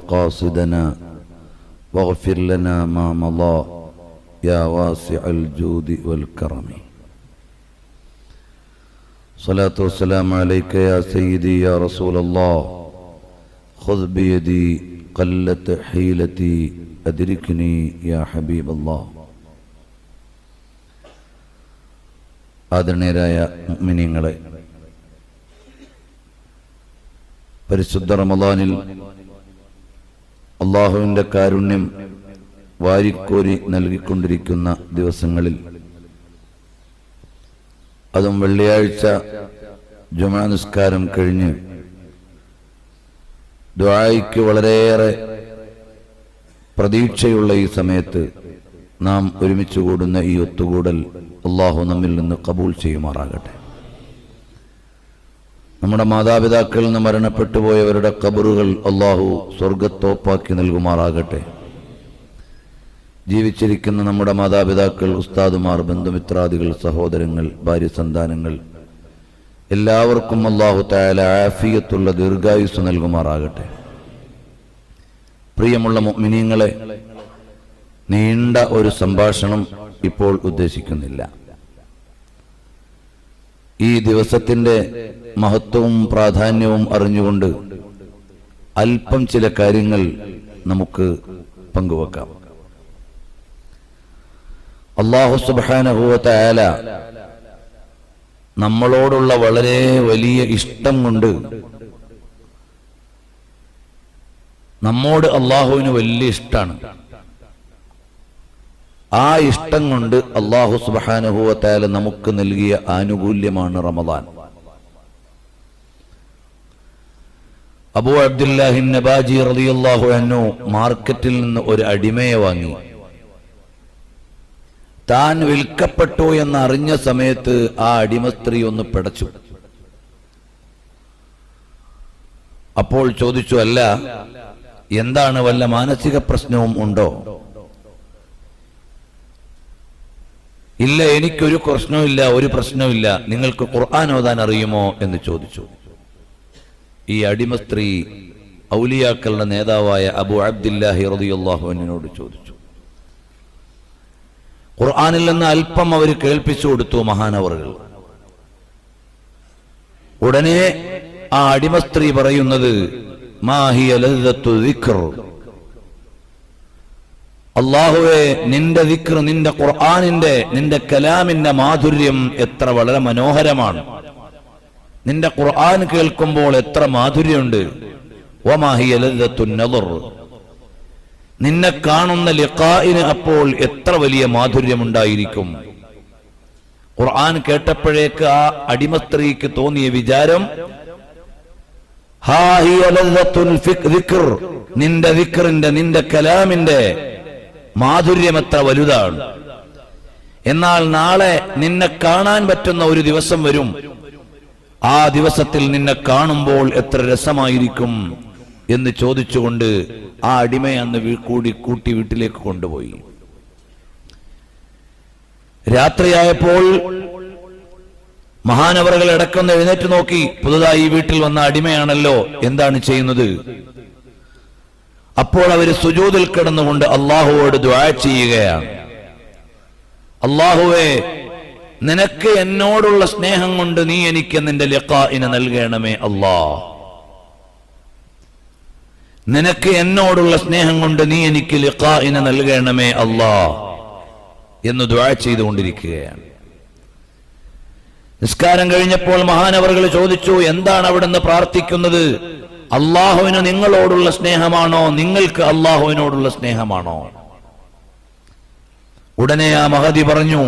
مقاصدنا واغفر لنا ما مضى يا واسع الجود والكرم. صلاة والسلام عليك يا سيدي يا رسول الله. خذ بيدي قلت حيلتي أدركني يا حبيب الله. ആദരണീയരായ മുഅ്മിനീങ്ങളെ, പരിശുദ്ധ റമദാനിൽ അല്ലാഹുവിൻ്റെ കാരുണ്യം വാരിക്കോരി നൽകിക്കൊണ്ടിരിക്കുന്ന ദിവസങ്ങളിൽ, അതും വെള്ളിയാഴ്ച ജുമുഅ നിസ്കാരം കഴിഞ്ഞ് ദുആയ്ക്ക് വളരെയേറെ പ്രതീക്ഷയുള്ള ഈ സമയത്ത് നാം ഒരുമിച്ച് കൂടുന്ന ഈ ഒത്തുകൂടൽ അല്ലാഹു നമ്മിൽ നിന്ന് കബൂൽ ചെയ്യുമാറാകട്ടെ. നമ്മുടെ മാതാപിതാക്കളിൽ നിന്ന് മരണപ്പെട്ടു പോയവരുടെ ഖബറുകൾ അല്ലാഹു സ്വർഗത്തോപ്പാക്കി നൽകുമാറാകട്ടെ. ജീവിച്ചിരിക്കുന്ന നമ്മുടെ മാതാപിതാക്കൾ, ഉസ്താദുമാർ, ബന്ധുമിത്രാദികൾ, സഹോദരങ്ങൾ, ഭാര്യ സന്താനങ്ങൾ എല്ലാവർക്കും അല്ലാഹു തആല ആഫിയത്തുള്ള ദീർഘായുസ്സ് നൽകുമാറാകട്ടെ. പ്രിയമുള്ള മുഅ്മിനീങ്ങളെ, നീണ്ട ഒരു സംഭാഷണം ഇപ്പോൾ ഉദ്ദേശിക്കുന്നില്ല. ഈ ദിവസത്തിന്റെ മഹത്വവും പ്രാധാന്യവും അറിഞ്ഞുകൊണ്ട് അല്പം ചില കാര്യങ്ങൾ നമുക്ക് പങ്കുവെക്കാം. അല്ലാഹു സുബ്ഹാനഹു വ തആല നമ്മളോടുള്ള വളരെ വലിയ ഇഷ്ടം കൊണ്ട്, നമ്മോട് അല്ലാഹുവിന് വലിയ ഇഷ്ടമാണ്. ആ ഇഷ്ടം കൊണ്ട് അല്ലാഹു സുബ്ഹാനഹു വ തആല നമുക്ക് നൽകിയ ആനുകൂല്യമാണ് റമദാൻ. അബൂ അബ്ദുല്ലാഹി നബാജി റളിയല്ലാഹു അൻഹു മാർക്കറ്റിൽ നിന്ന് ഒരു അടിമയെ വാങ്ങി. താൻ വിൽക്കപ്പെട്ടു എന്നറിഞ്ഞ സമയത്ത് ആ അടിമ സ്ത്രീ ഒന്ന് പിടച്ചു. അപ്പോൾ ചോദിച്ചു, അല്ല, എന്താണ്, വല്ല മാനസിക പ്രശ്നവും ഉണ്ടോ? ഇല്ല, എനിക്കൊരു പ്രശ്നവുമില്ല, ഒരു പ്രശ്നവുമില്ല. നിങ്ങൾക്ക് ഖുർആൻ ഓതാൻ അറിയുമോ എന്ന് ചോദിച്ചു. ഈ അടിമ സ്ത്രീ ഔലിയാക്കളുടെ നേതാവായ അബൂ അബ്ദുല്ലാഹി റളിയല്ലാഹു അൻഹുവിനോട് ചോദിച്ചു. ഖുർആനിൽ നിന്ന് അല്പം അവർ കേൾപ്പിച്ചു കൊടുത്തു മഹാനവറുകൾ. ഉടനെ ആ അടിമ സ്ത്രീ പറയുന്നത്, മാ ഹിയ ലദ്ദത്തു ദിക്ർ, അല്ലാഹുവേ, നിന്റെ ദിക്ർ, നിന്റെ ഖുർആനിന്റെ, നിന്റെ കലാമിന്റെ മാധുര്യം എത്ര വളരെ മനോഹരമാണ്. നിന്റെ ഖുർആൻ കേൾക്കുമ്പോൾ എത്ര മാധുര്യമുണ്ട്. വമാ ഹിയ ലദ്ദത്തു നദർ, നിന്നെ കാണുന്ന ലിഖാഇന് അപ്പോൾ എത്ര വലിയ മാധുര്യമുണ്ടായിരിക്കും. ഖുർആൻ കേട്ടപ്പോഴേക്ക് ആ അടിമ സ്ത്രീക്ക് തോന്നിയ വിചാരം, ഹാ ഹിയ ലദ്ദത്തുൽ ദിക്ർ, നിന്റെ ദിക്റിന്റെ, നിന്റെ കലാമിന്റെ മാധുര്യം എത്ര വലുതാണ്. എന്നാൽ നാളെ നിന്നെ കാണാൻ പറ്റുന്ന ഒരു ദിവസം വരും. ആ ദിവസത്തിൽ നിന്നെ കാണുമ്പോൾ എത്ര രസമായിരിക്കും എന്ന് ചോദിച്ചുകൊണ്ട് ആ അടിമയെ അന്ന് കൂട്ടി വീട്ടിലേക്ക് കൊണ്ടുപോയി. രാത്രിയായപ്പോൾ മഹാനവറുകൾ ഇടക്കൊന്ന് എഴുന്നേറ്റ് നോക്കി. പുതുതായി ഈ വീട്ടിൽ വന്ന അടിമയാണല്ലോ, എന്താണ് ചെയ്യുന്നത്? അപ്പോൾ അവർ സുജൂദിൽ കിടന്നുകൊണ്ട് അല്ലാഹുവോട് ദുആ ചെയ്യുകയാണ്. അല്ലാഹുവേ, നിനക്ക് എന്നോടുള്ള സ്നേഹം കൊണ്ട് നീ എനിക്ക് നിന്റെ ലിഖാഇനെ നൽകണമേ അല്ലാ. നിനക്ക് എന്നോടുള്ള സ്നേഹം കൊണ്ട് നീ എനിക്ക് ലിഖാഇനെ നൽകണമേ അല്ലാ എന്ന് ദുആ ചെയ്തുകൊണ്ടിരിക്കുകയാണ്. നിസ്കാരം കഴിഞ്ഞപ്പോൾ മഹാനവറുകൾ ചോദിച്ചു, എന്താണ് അവിടുന്ന് പ്രാർത്ഥിക്കുന്നത്? അല്ലാഹുവിന് നിങ്ങളോടുള്ള സ്നേഹമാണോ, നിങ്ങൾക്ക് അല്ലാഹുവിനോടുള്ള സ്നേഹമാണോ? ഉടനെ ആ മഹദി പറഞ്ഞു,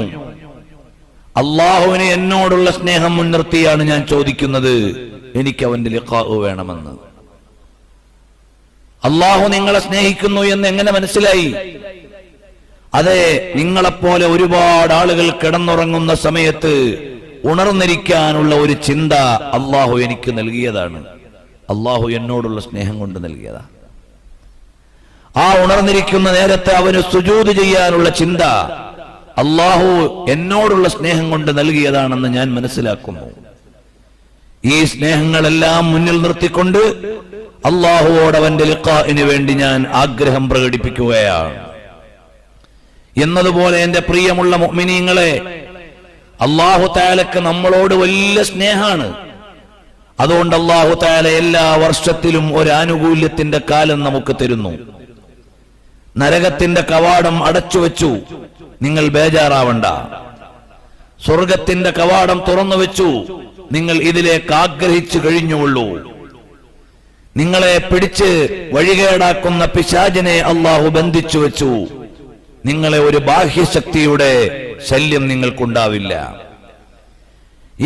അല്ലാഹുവിന് എന്നോടുള്ള സ്നേഹം മുൻനിർത്തിയാണ് ഞാൻ ചോദിക്കുന്നത്, എനിക്ക് അവന്റെ ലിഖാഉ വേണമെന്ന്. അല്ലാഹു നിങ്ങളെ സ്നേഹിക്കുന്നു എന്ന് എങ്ങനെ മനസ്സിലായി? അതെ, നിങ്ങളെപ്പോലെ ഒരുപാട് ആളുകൾ കിടന്നുറങ്ങുന്ന സമയത്ത് ഉണർന്നിരിക്കാനുള്ള ഒരു ചിന്ത അല്ലാഹു എനിക്ക് നൽകിയതാണ്. അല്ലാഹു എന്നോടുള്ള സ്നേഹം കൊണ്ട് നൽകിയതാ. ആ ഉണർന്നിരിക്കുന്ന നേരത്തെ അവന് സുജൂദ് ചെയ്യാനുള്ള ചിന്ത അല്ലാഹു എന്നോടുള്ള സ്നേഹം കൊണ്ട് നൽകിയതാണെന്ന് ഞാൻ മനസ്സിലാക്കുന്നു. ഈ സ്നേഹങ്ങളെല്ലാം മുന്നിൽ നിർത്തിക്കൊണ്ട് അള്ളാഹുവോട് അവന്റെ ലിഖാഇന് വേണ്ടി ഞാൻ ആഗ്രഹം പ്രകടിപ്പിക്കുകയാണ്. എന്നതുപോലെ എന്റെ പ്രിയമുള്ള മുഅ്മിനീങ്ങളെ, അല്ലാഹു തആലക്ക് നമ്മളോട് വലിയ സ്നേഹാണ്. അതുകൊണ്ട് അല്ലാഹു തആല എല്ലാ വർഷത്തിലും ഒരു ആനുകൂല്യത്തിന്റെ കാലം നമുക്ക് തരുന്നു. നരകത്തിന്റെ കവാടം അടച്ചു വെച്ചു, നിങ്ങൾ ബേജാറാവണ്ട. സ്വർഗത്തിന്റെ കവാടം തുറന്നു വെച്ചു, നിങ്ങൾ ഇതിലേക്ക് ആഗ്രഹിച്ചു കഴിഞ്ഞുള്ളൂ. നിങ്ങളെ പിടിച്ച് വഴികേടാക്കുന്ന പിശാചിനെ അല്ലാഹു ബന്ധിച്ചു വെച്ചു. നിങ്ങളെ ഒരു ബാഹ്യശക്തിയുടെ ശല്യം നിങ്ങൾക്കുണ്ടാവില്ല.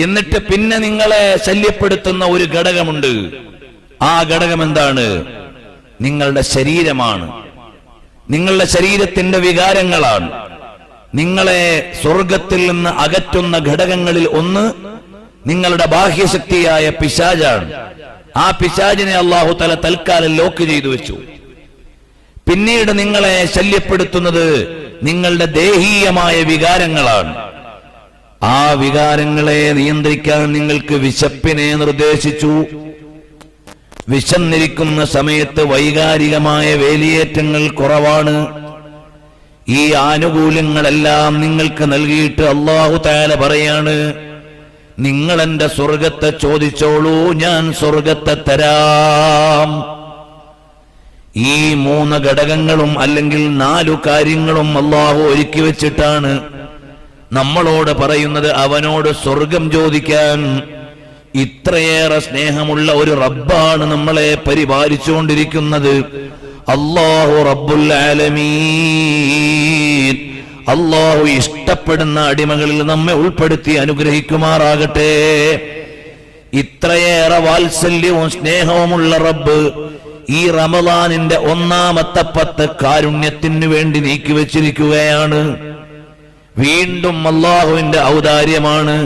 എന്നിട്ട് പിന്നെ നിങ്ങളെ ശല്യപ്പെടുത്തുന്ന ഒരു ഘടകമുണ്ട്. ആ ഘടകം എന്താണ്? നിങ്ങളുടെ ശരീരമാണ്, നിങ്ങളുടെ ശരീരത്തിന്റെ വികാരങ്ങളാണ്. നിങ്ങളെ സ്വർഗത്തിൽ നിന്ന് അകറ്റുന്ന ഘടകങ്ങളിൽ ഒന്ന് നിങ്ങളുടെ ബാഹ്യശക്തിയായ പിശാചാണ്. ആ പിശാചിനെ അല്ലാഹു തആല തൽക്കാലം ലോക്ക് ചെയ്തു വെച്ചു. പിന്നീട് നിങ്ങളെ ശല്യപ്പെടുത്തുന്നത് നിങ്ങളുടെ ദേഹീയമായ വികാരങ്ങളാണ്. ആ വികാരങ്ങളെ നിയന്ത്രിക്കാൻ നിങ്ങൾക്ക് വിശപ്പിനെ നിർദ്ദേശിച്ചു. വിശന്നിരിക്കുന്ന സമയത്ത് വൈകാരികമായ വേലിയേറ്റങ്ങൾ കുറവാണ്. ഈ ആനുകൂല്യങ്ങളെല്ലാം നിങ്ങൾക്ക് നൽകിയിട്ട് അല്ലാഹു തആല പറയാണ്, നിങ്ങൾ എന്റെ സ്വർഗത്തെ ചോദിച്ചോളൂ, ഞാൻ സ്വർഗത്തെ തരാം. ഈ 3 ഘടകങ്ങളും അല്ലെങ്കിൽ 4 കാര്യങ്ങളും അല്ലാഹു ഒരുക്കി വെച്ചിട്ടാണ് നമ്മളോട് പറയുന്നത് അവനോട് സ്വർഗം ചോദിക്കാൻ. ഇത്രയേറെ സ്നേഹമുള്ള ഒരു റബ്ബാണ് നമ്മളെ പരിപാലിച്ചുകൊണ്ടിരിക്കുന്നത്. അല്ലാഹു റബ്ബുൽ ആലമീൻ. അല്ലാഹു ഇഷ്ടപ്പെടുന്ന അടിമകളിൽ നമ്മെ ഉൾപ്പെടുത്തി അനുഗ്രഹിക്കുമാറാകട്ടെ. ഇത്രയേറെ വാത്സല്യവും സ്നേഹവുമുള്ള റബ്ബ് ഈ റമളാനിന്റെ 1-ാമത്തെ 10 കാരുണ്യത്തിന് വേണ്ടി നീക്കിവെച്ചിരിക്കുകയാണ്. വീണ്ടും അല്ലാഹുവിന്റെ ഔദാര്യമാണ്.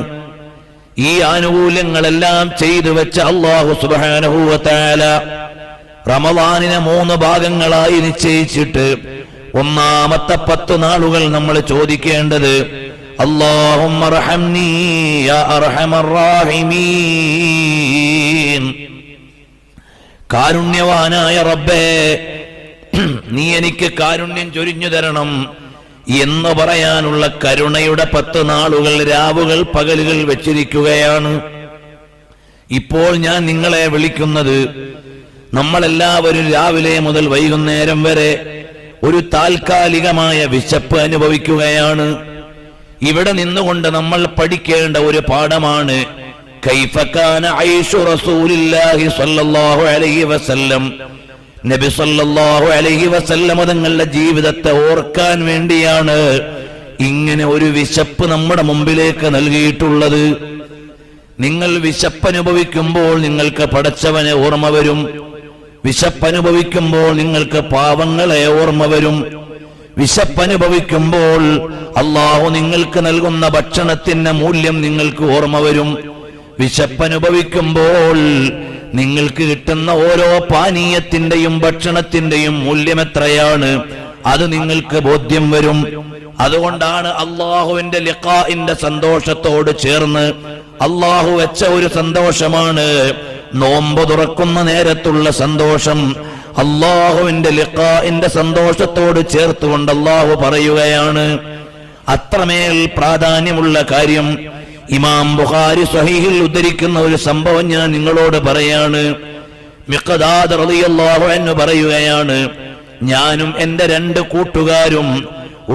ഈ ആനുകൂല്യങ്ങളെല്ലാം ചെയ്തു വെച്ച അല്ലാഹു സുബ്ഹാനഹു വ തആല റമളാനിനെ 3 ഭാഗങ്ങളായി നിശ്ചയിച്ചിട്ട് 1-ാമത്തെ 10 നാളുകൾ നമ്മൾ ചോദിക്കേണ്ടത് അല്ലാഹുമ്മ റഹംനി യാ അർഹമർ റഹീമീൻ. കാരുണ്യവാനായ റബ്ബേ, നീ എനിക്ക് കാരുണ്യം ചൊരിഞ്ഞു തരണം എന്ന് പറയാനുള്ള കരുണയുടെ 10 നാളുകൾ, രാവുകൾ, പകലുകൾ വെച്ചിരിക്കുകയാണ്. ഇപ്പോൾ ഞാൻ നിങ്ങളെ വിളിക്കുന്നത്, നമ്മളെല്ലാവരും രാവിലെ മുതൽ വൈകുന്നേരം വരെ ഒരു താൽക്കാലികമായ വിശപ്പ് അനുഭവിക്കുകയാണ്. ഇവിടെ നിന്നുകൊണ്ട് നമ്മൾ പഠിക്കേണ്ട ഒരു പാഠമാണ് കൈഫ കാന ഐഷു റസൂലില്ലാഹി സ്വല്ലല്ലാഹു അലൈഹി വസല്ലം. നബി സ്വല്ലല്ലാഹു അലൈഹി വസല്ലം തങ്ങളുടെ ജീവിതത്തെ ഓർക്കാൻ വേണ്ടിയാണ് ഇങ്ങനെ ഒരു വിശപ്പ് നമ്മുടെ മുമ്പിലേക്ക് നൽകിയിട്ടുള്ളത്. നിങ്ങൾ വിശപ്പനുഭവിക്കുമ്പോൾ നിങ്ങൾക്ക് പടച്ചവനെ ഓർമ്മ വരും. വിശപ്പനുഭവിക്കുമ്പോൾ നിങ്ങൾക്ക് പാവങ്ങളെ ഓർമ്മ വരും. വിശപ്പനുഭവിക്കുമ്പോൾ അല്ലാഹു നിങ്ങൾക്ക് നൽകുന്ന ഭക്ഷണത്തിന്റെ മൂല്യം നിങ്ങൾക്ക് ഓർമ്മ വരും. വിശപ്പനുഭവിക്കുമ്പോൾ നിങ്ങൾക്ക് കിട്ടുന്ന ഓരോ പാനീയത്തിന്റെയും ഭക്ഷണത്തിന്റെയും മൂല്യം എത്രയാണ് അത് നിങ്ങൾക്ക് ബോധ്യം വരും. അതുകൊണ്ടാണ് അല്ലാഹുവിന്റെ ലിഖാഇന്റെ സന്തോഷത്തോട് ചേർന്ന് അല്ലാഹു വെച്ച ഒരു സന്തോഷമാണ് നോമ്പ് തുറക്കുന്ന നേരത്തുള്ള സന്തോഷം. അല്ലാഹുവിന്റെ ലിഖാഇന്റെ സന്തോഷത്തോട് ചേർത്തുകൊണ്ട് അല്ലാഹു പറയുകയാണ്. അത്രമേൽ പ്രാധാന്യമുള്ള കാര്യം ഇമാം ബുഖാരി സ്വഹീഹിൽ ഉദ്ധരിക്കുന്ന ഒരു സംഭവം ഞാൻ നിങ്ങളോട് പറയാണ്. മിഖ്ദാദ് റളിയല്ലാഹു അൻഹു പറയുകയാണ്, ഞാനും എന്റെ 2 കൂട്ടുകാരും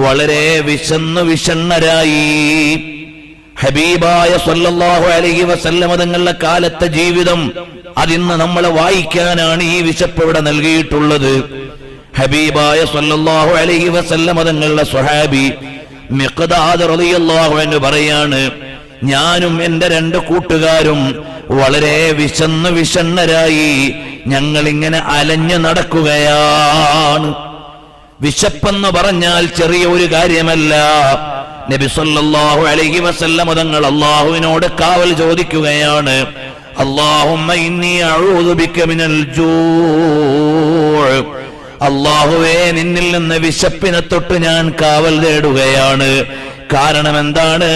വളരെ വിഷണ്ണരായി. ഹബീബായ സ്വല്ലല്ലാഹു അലൈഹി വസല്ലം തങ്ങളുടെ കാലത്തെ ജീവിതം അതിന്ന് നമ്മളെ വായിക്കാനാണ് ഈ വിശപ്പ് ഇവിടെ നൽകിയിട്ടുള്ളത്. ഹബീബായ സ്വല്ലല്ലാഹു അലൈഹി വസല്ലം തങ്ങളുടെ സ്വഹാബി മിഖ്ദാദ് റളിയല്ലാഹു അൻഹു പറയാണ്, ഞാനും എന്റെ 2 കൂട്ടുകാരും വളരെ വിഷണ്ണരായി ഞങ്ങളിങ്ങനെ അലഞ്ഞു നടക്കുകയാണ്. വിശപ്പെന്ന് പറഞ്ഞാൽ ചെറിയ ഒരു കാര്യമല്ല. നബി സല്ലല്ലാഹു അലൈഹി വസല്ലം തങ്ങൾ അല്ലാഹുവിനോട് കാവൽ ചോദിക്കുകയാണ്. അല്ലാഹുമ്മ ഇന്നി അഊദു ബിക മിനൽ ജൂഅ്. അല്ലാഹുവേ, നിന്നിൽ നിന്ന് വിശപ്പിനെ തൊട്ട് ഞാൻ കാവൽ തേടുകയാണ്. കാരണം എന്താണ്?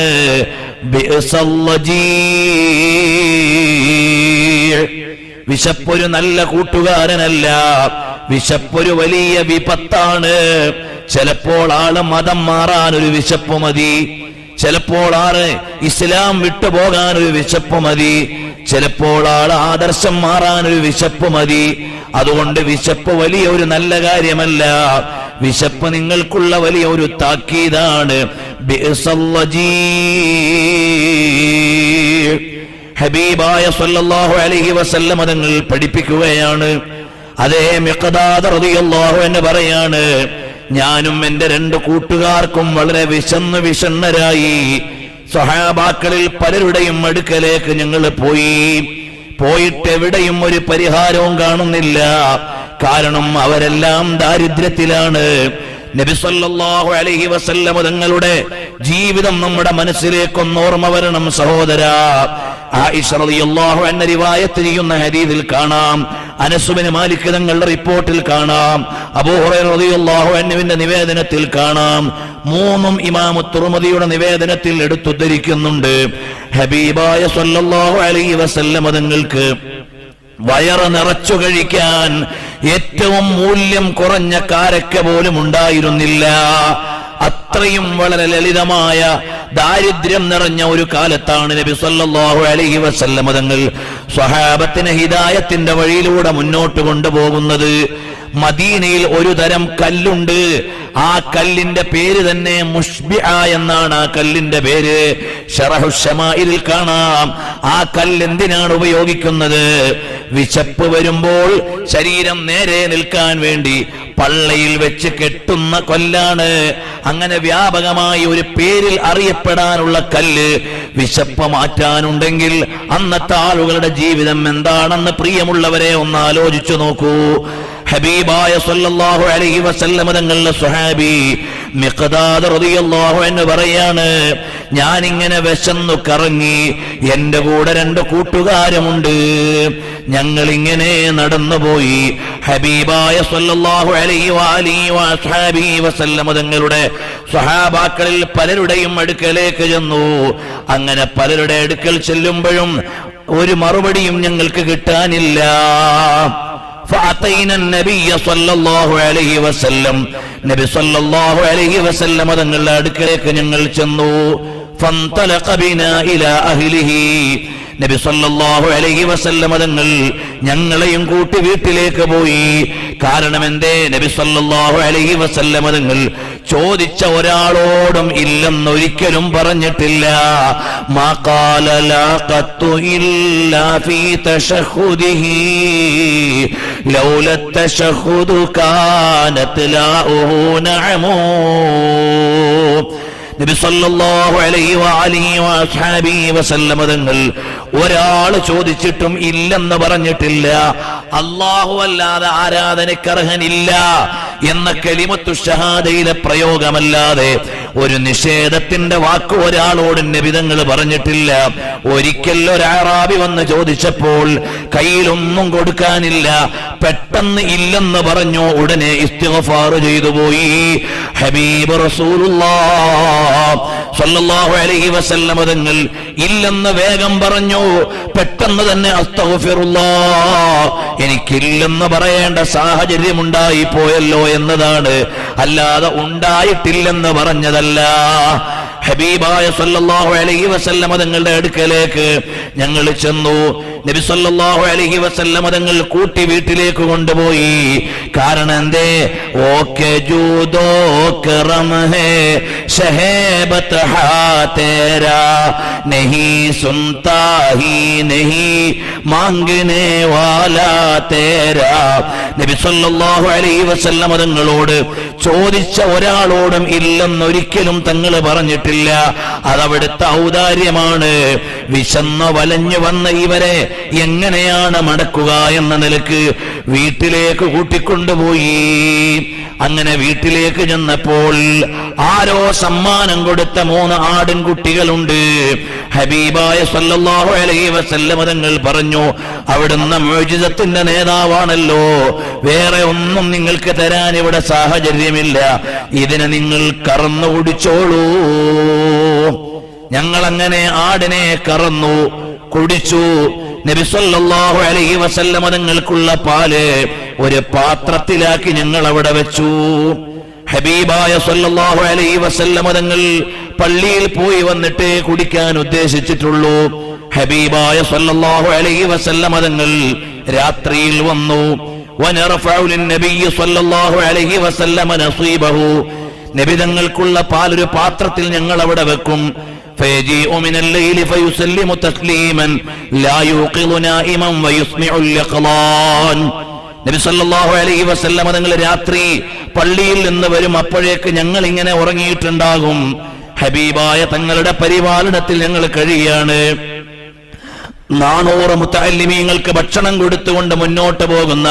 വിശപ്പൊരു നല്ല കൂട്ടുകാരനല്ല, വിശപ്പൊരു വലിയ വിപത്താണ്. ചിലപ്പോൾ ആള് മതം മാറാൻ ഒരു വിശപ്പ് മതി, ചിലപ്പോൾ ആള് ഇസ്ലാം വിട്ടുപോകാൻ ഒരു വിശപ്പ് മതി, ചിലപ്പോൾ ആള് ആദർശം മാറാൻ ഒരു വിശപ്പ് മതി. അതുകൊണ്ട് വിശപ്പ് വലിയ ഒരു നല്ല കാര്യമല്ല, വിശപ്പ് നിങ്ങൾക്കുള്ള വലിയ ഒരു താക്കീതാണ്. ഹബീബായ സല്ലല്ലാഹു അലൈഹി വസല്ലം തങ്ങൾ പഠിപ്പിക്കുകയാണ്. അതേ മിഖ്ദാദ് റളിയല്ലാഹു അൻഹു പറയാണ്, ഞാനും എന്റെ രണ്ട് കൂട്ടുകാർക്കും വളരെ വിഷണ്ണരായി. സ്വഹാബാക്കളിൽ പലരുടെയും അടുക്കലേക്ക് ഞങ്ങൾ പോയിട്ട് എവിടെയും ഒരു പരിഹാരവും കാണുന്നില്ല. കാരണം അവരെല്ലാം ദാരിദ്ര്യത്തിലാണ്. നബി സല്ലല്ലാഹു അലൈഹി വസല്ലം തങ്ങളുടെ ജീവിതം നമ്മുടെ മനസ്സിലേക്കൊന്ന് ഓർമ്മ വരണം സഹോദരാ. ആയിഷ റളിയല്ലാഹു അൻഹ റിവായത്ത് ചെയ്യുന്ന ഹദീസിൽ കാണാം, അനസ് ബിൻ മാലിക് തങ്ങളുടെ റിപ്പോർട്ടിൽ കാണാം, അബൂ ഹുറൈറ റളിയല്ലാഹു അൻഹുവിന്റെ നിവേദനത്തിൽ കാണാം, മൂന്നും ഇമാം തുർമുദിയുടെ നിവേദനത്തിൽ എടുത്തുദ്ധരിക്കുന്നുണ്ട്. ഹബീബായ സല്ലല്ലാഹു അലൈഹി വസല്ലം തങ്ങൾക്ക് വയറ് നിറച്ചു കഴിക്കാൻ ഏറ്റവും മൂല്യം കുറഞ്ഞ കാരക്ക പോലും ഉണ്ടായിരുന്നില്ല. അത്രയും വളരെ ലളിതമായ ദാരിദ്ര്യം നിറഞ്ഞ ഒരു കാലത്താണ് നബി സല്ലല്ലാഹു അലൈഹി വസല്ലം തങ്ങൾ സ്വഹാബത്തിനെ ഹിദായത്തിന്റെ വഴിയിലൂടെ മുന്നോട്ട് കൊണ്ടുപോകുന്നത്. മദീനയിൽ ഒരു തരം കല്ലുണ്ട്, ആ കല്ലിന്റെ പേര് തന്നെ മുഷ്ബിഅ എന്നാണ്. ആ കല്ലിന്റെ പേര് ശറഹു ശമാഇലിൽ കാണാം. ആ കല്ല് എന്തിനാണ് ഉപയോഗിക്കുന്നത്? വിശപ്പ് വരുമ്പോൾ ശരീരം നേരെ നിൽക്കാൻ വേണ്ടി പള്ളയിൽ വെച്ച് കെട്ടുന്ന കല്ലാണ്. അങ്ങനെ വ്യാപകമായി ഒരു പേരിൽ അറിയപ്പെടാനുള്ള കല്ല്. വിശപ്പ് മാറ്റാനുണ്ടെങ്കിൽ അന്നത്തെ ആളുകളുടെ ജീവിതം എന്താണെന്ന് പ്രിയമുള്ളവരെ ഒന്ന് ആലോചിച്ചു നോക്കൂ. ഹബീബായ സല്ലല്ലാഹു അലൈഹി വസല്ലം തങ്ങളുടെ സ്വഹാബി മിഖ്ദാദ് റളിയല്ലാഹു അൻഹു പറയാണ്, ഞാനിങ്ങനെ വിശന്നു കറങ്ങി, എന്റെ കൂടെ രണ്ട് കൂട്ടുകാരുമുണ്ട്, ഞങ്ങളിങ്ങനെ നടന്നുപോയി. ഹബീബായ സല്ലല്ലാഹു അലൈഹി വഅലിഹി വസല്ലം തങ്ങളുടെ സ്വഹാബാക്കളിൽ പലരുടെയും അടുക്കലേക്ക് ചെന്നു. അങ്ങനെ പലരുടെ അടുക്കൽ ചെല്ലുമ്പോഴും ഒരു മറുപടിയും ഞങ്ങൾക്ക് കിട്ടാനില്ല. فأتينا النبي صلى الله عليه وسلم നബി സല്ലല്ലാഹു അലൈഹി വസല്ലം തങ്ങളുടെ അടുക്കലേക്ക് ഞങ്ങൾ ചെന്നു. فانطلق بنا إلى أهله നബി സല്ലല്ലാഹു അലൈഹി വസല്ലം തങ്ങൾ ഞങ്ങളെയും കൂട്ടി വീട്ടിലേക്ക് പോയി. കാരണം എന്തേ? നബി സല്ലല്ലാഹു അലൈഹി വസല്ലം തങ്ങൾ ചോദിച്ച ഒരാളോടും ഇല്ലെന്നൊരിക്കലും പറഞ്ഞിട്ടില്ല. മാ ഖാല ലാ ഖത്തു ഇല്ലാ ഫീ തശഹുദിഹി ലൗല തശഹുദു കാനത് ലാഉഹു നഅമു. നബി സല്ലല്ലാഹു അലൈഹി വഅലിഹി വസല്ലം തങ്ങൾ ഒരാൾ ചോദിച്ചിട്ടും ഇല്ലെന്ന് പറഞ്ഞിട്ടില്ല. അല്ലാഹു അല്ലാതെ ആരാധനക്കർഹനില്ല എന്ന കലിമത്തു ഷഹാദയിലെ പ്രയോഗമല്ലാതെ ഒരു നിഷേധത്തിന്റെ വാക്ക് ഒരാളോട് നബി തങ്ങൾ പറഞ്ഞിട്ടില്ല. ഒരിക്കൽ ഒരു അറാബി വന്ന് ചോദിച്ചപ്പോൾ കയ്യിലൊന്നും കൊടുക്കാനില്ല, പെട്ടെന്ന് ഇല്ലെന്ന് പറഞ്ഞു. ഉടനെ ഇസ്തിഗ്ഫാർ ചെയ്തു പോയി. ഹബീബ് റസൂലുള്ളാഹ് സ്വല്ലല്ലാഹു അലൈഹി വസല്ലം തങ്ങൾ ഇല്ലെന്ന് വേഗം പറഞ്ഞു. പെട്ടെന്ന് തന്നെ അസ്തഗ്ഫിറുല്ലാഹ്, എനിക്കില്ലെന്ന് പറയേണ്ട സാഹചര്യം ഉണ്ടായി പോയല്ലോ എന്നതാണ്, അല്ലാതെ ഉണ്ടായിട്ടില്ലെന്ന് പറഞ്ഞതല്ല. ഹബീബായ സല്ലല്ലാഹു അലൈഹി വസല്ലം തങ്ങളുടെ അടുക്കലേക്ക് ഞങ്ങൾ ചെന്നു. നബി സല്ലല്ലാഹു അലൈഹി വസല്ലം തങ്ങൾ കൂട്ടി വീട്ടിലേക്ക് കൊണ്ടുപോയി. കാരണം എന്തേ? ഓക്കെ ജൂദോ കറം ഹേ ഷഹബത് ഹാ തേരാ നഹീ സുൻതാ ഹി നഹീ മാംഗനെ വാലാ തേരാ. നബി സല്ലല്ലാഹു അലൈഹി വസല്ലം തങ്ങളോട് ചോദിച്ച ഒരാളോടും ഇല്ലെന്നൊരിക്കലും തങ്ങൾ പറഞ്ഞിട്ടില്ല. അതവിടുത്തെ ഔദാര്യമാണ്. വിശന്ന് വലഞ്ഞു വന്ന ഇവരെ എങ്ങനെയാണ് മടക്കുക എന്ന നിലക്ക് വീട്ടിലേക്ക് കൂട്ടിക്കൊണ്ടുപോയി. അങ്ങനെ വീട്ടിലേക്ക് ചെന്നപ്പോൾ ആരോ സമ്മാനം കൊടുത്ത 3 ആടിൻകുട്ടികളുണ്ട്. ഹബീബായ സല്ലല്ലാഹു അലൈഹി വസല്ലം തങ്ങൾ പറഞ്ഞു, അവിടുന്ന് മുഅ്ജിസത്തിന്റെ നേതാവാണല്ലോ, വേറെ ഒന്നും നിങ്ങൾക്ക് തരാൻ ഇവിടെ സാഹചര്യമില്ല, ഇതിനെ നിങ്ങൾ കറന്നു കുടിച്ചോളൂ. ഞങ്ങളങ്ങനെ ആടിനെ കറന്നു കുടിച്ചു. നബി സല്ലല്ലാഹു അലൈഹി വസല്ലം തങ്ങൾക്കുള്ള പാല് ഒരു പാത്രത്തിലാക്കി ഞങ്ങൾ അവിടെ വെച്ചു. ഹബീബായ സല്ലല്ലാഹു അലൈഹി വസല്ലം തങ്ങൾ പള്ളിയിൽ പോയി വന്നിട്ട് കുടിക്കാൻ ഉദ്ദേശിച്ചിട്ടുള്ളൂ. ഹബീബായ സല്ലല്ലാഹു അലൈഹി വസല്ലം തങ്ങൾ രാത്രിയിൽ വന്നു. വനറഫഉ ലിന്നബിയ്യി സല്ലല്ലാഹു അലൈഹി വസല്ലം നസീബഹു, നബി തങ്ങൾക്കുള്ള പാൽ ഒരു പാത്രത്തിൽ ഞങ്ങൾ അവിടെ വെക്കും. فيجيء من الليل فيسلم تسليما لا يوقظ نائما ويسمع اليقظان. നബി സല്ലല്ലാഹു അലൈഹി വസല്ലം തങ്ങൾ രാത്രി പള്ളിയിൽ നിന്ന് വരും. അപ്പോഴേക്ക് ഞങ്ങൾ ഇങ്ങനെ ഉറങ്ങിയിട്ടുണ്ടാകും. ഹബീബായ തങ്ങളുടെ പരിപാലനത്തിൽ ഞങ്ങൾ കഴിയാണ്. 400 മുതഅല്ലിമീങ്ങൾക്ക് ഭക്ഷണം കൊടുത്തുകൊണ്ട് മുന്നോട്ട് പോകുന്ന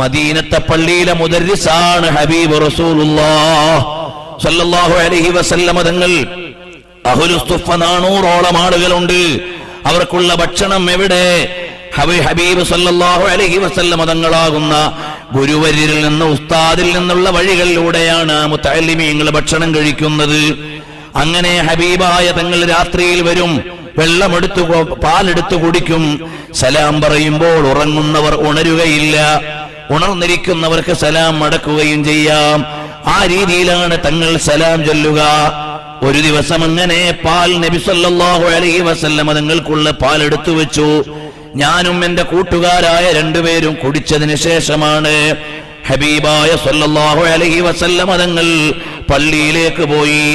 മദീനത്തെ പള്ളിയിലെ മുദർരിസാണ് ഹബീബ് റസൂലുള്ളാഹ് സല്ലല്ലാഹു അലൈഹി വസല്ലം തങ്ങൾ. അഹ്ലുസ്സുഫ 400ഓളം ആളുകളുണ്ട്. അവർക്കുള്ള ഭക്ഷണം എവിടെ? ഹബീബ് സല്ലല്ലാഹു അലൈഹി വസല്ലം തങ്ങളാകുന്ന ഗുരുവര്യരിൽ നിന്ന്, ഉസ്താദിൽ നിന്നുള്ള വഴികളിലൂടെയാണ് മുതഅല്ലിമീങ്ങൾ ഭക്ഷണം കഴിക്കുന്നത്. അങ്ങനെ ഹബീബായ തങ്ങൾ രാത്രിയിൽ വരും, വെള്ളമെടുത്തു പാലെടുത്തു കുടിക്കും. സലാം പറയുമ്പോൾ ഉറങ്ങുന്നവർ ഉണരുകയില്ല, ഉണർന്നിരിക്കുന്നവർക്ക് സലാം മടക്കുകയും ചെയ്യാം. ആ രീതിയിലാണ് തങ്ങൾ സലാം ചൊല്ലുക. ഒരു ദിവസം അങ്ങനെ പാൽ നബി സല്ലല്ലാഹു അലൈഹി വസല്ലം തങ്ങൾക്കുള്ള പാൽ എടുത്തു വെച്ചു. ഞാനും എന്റെ കൂട്ടുകാരായ രണ്ടുപേരും കുടിച്ചതിന് ശേഷമാണ് ഹബീബായ സല്ലല്ലാഹു അലൈഹി വസല്ലം തങ്ങൾ പള്ളിയിലേക്ക് പോയി.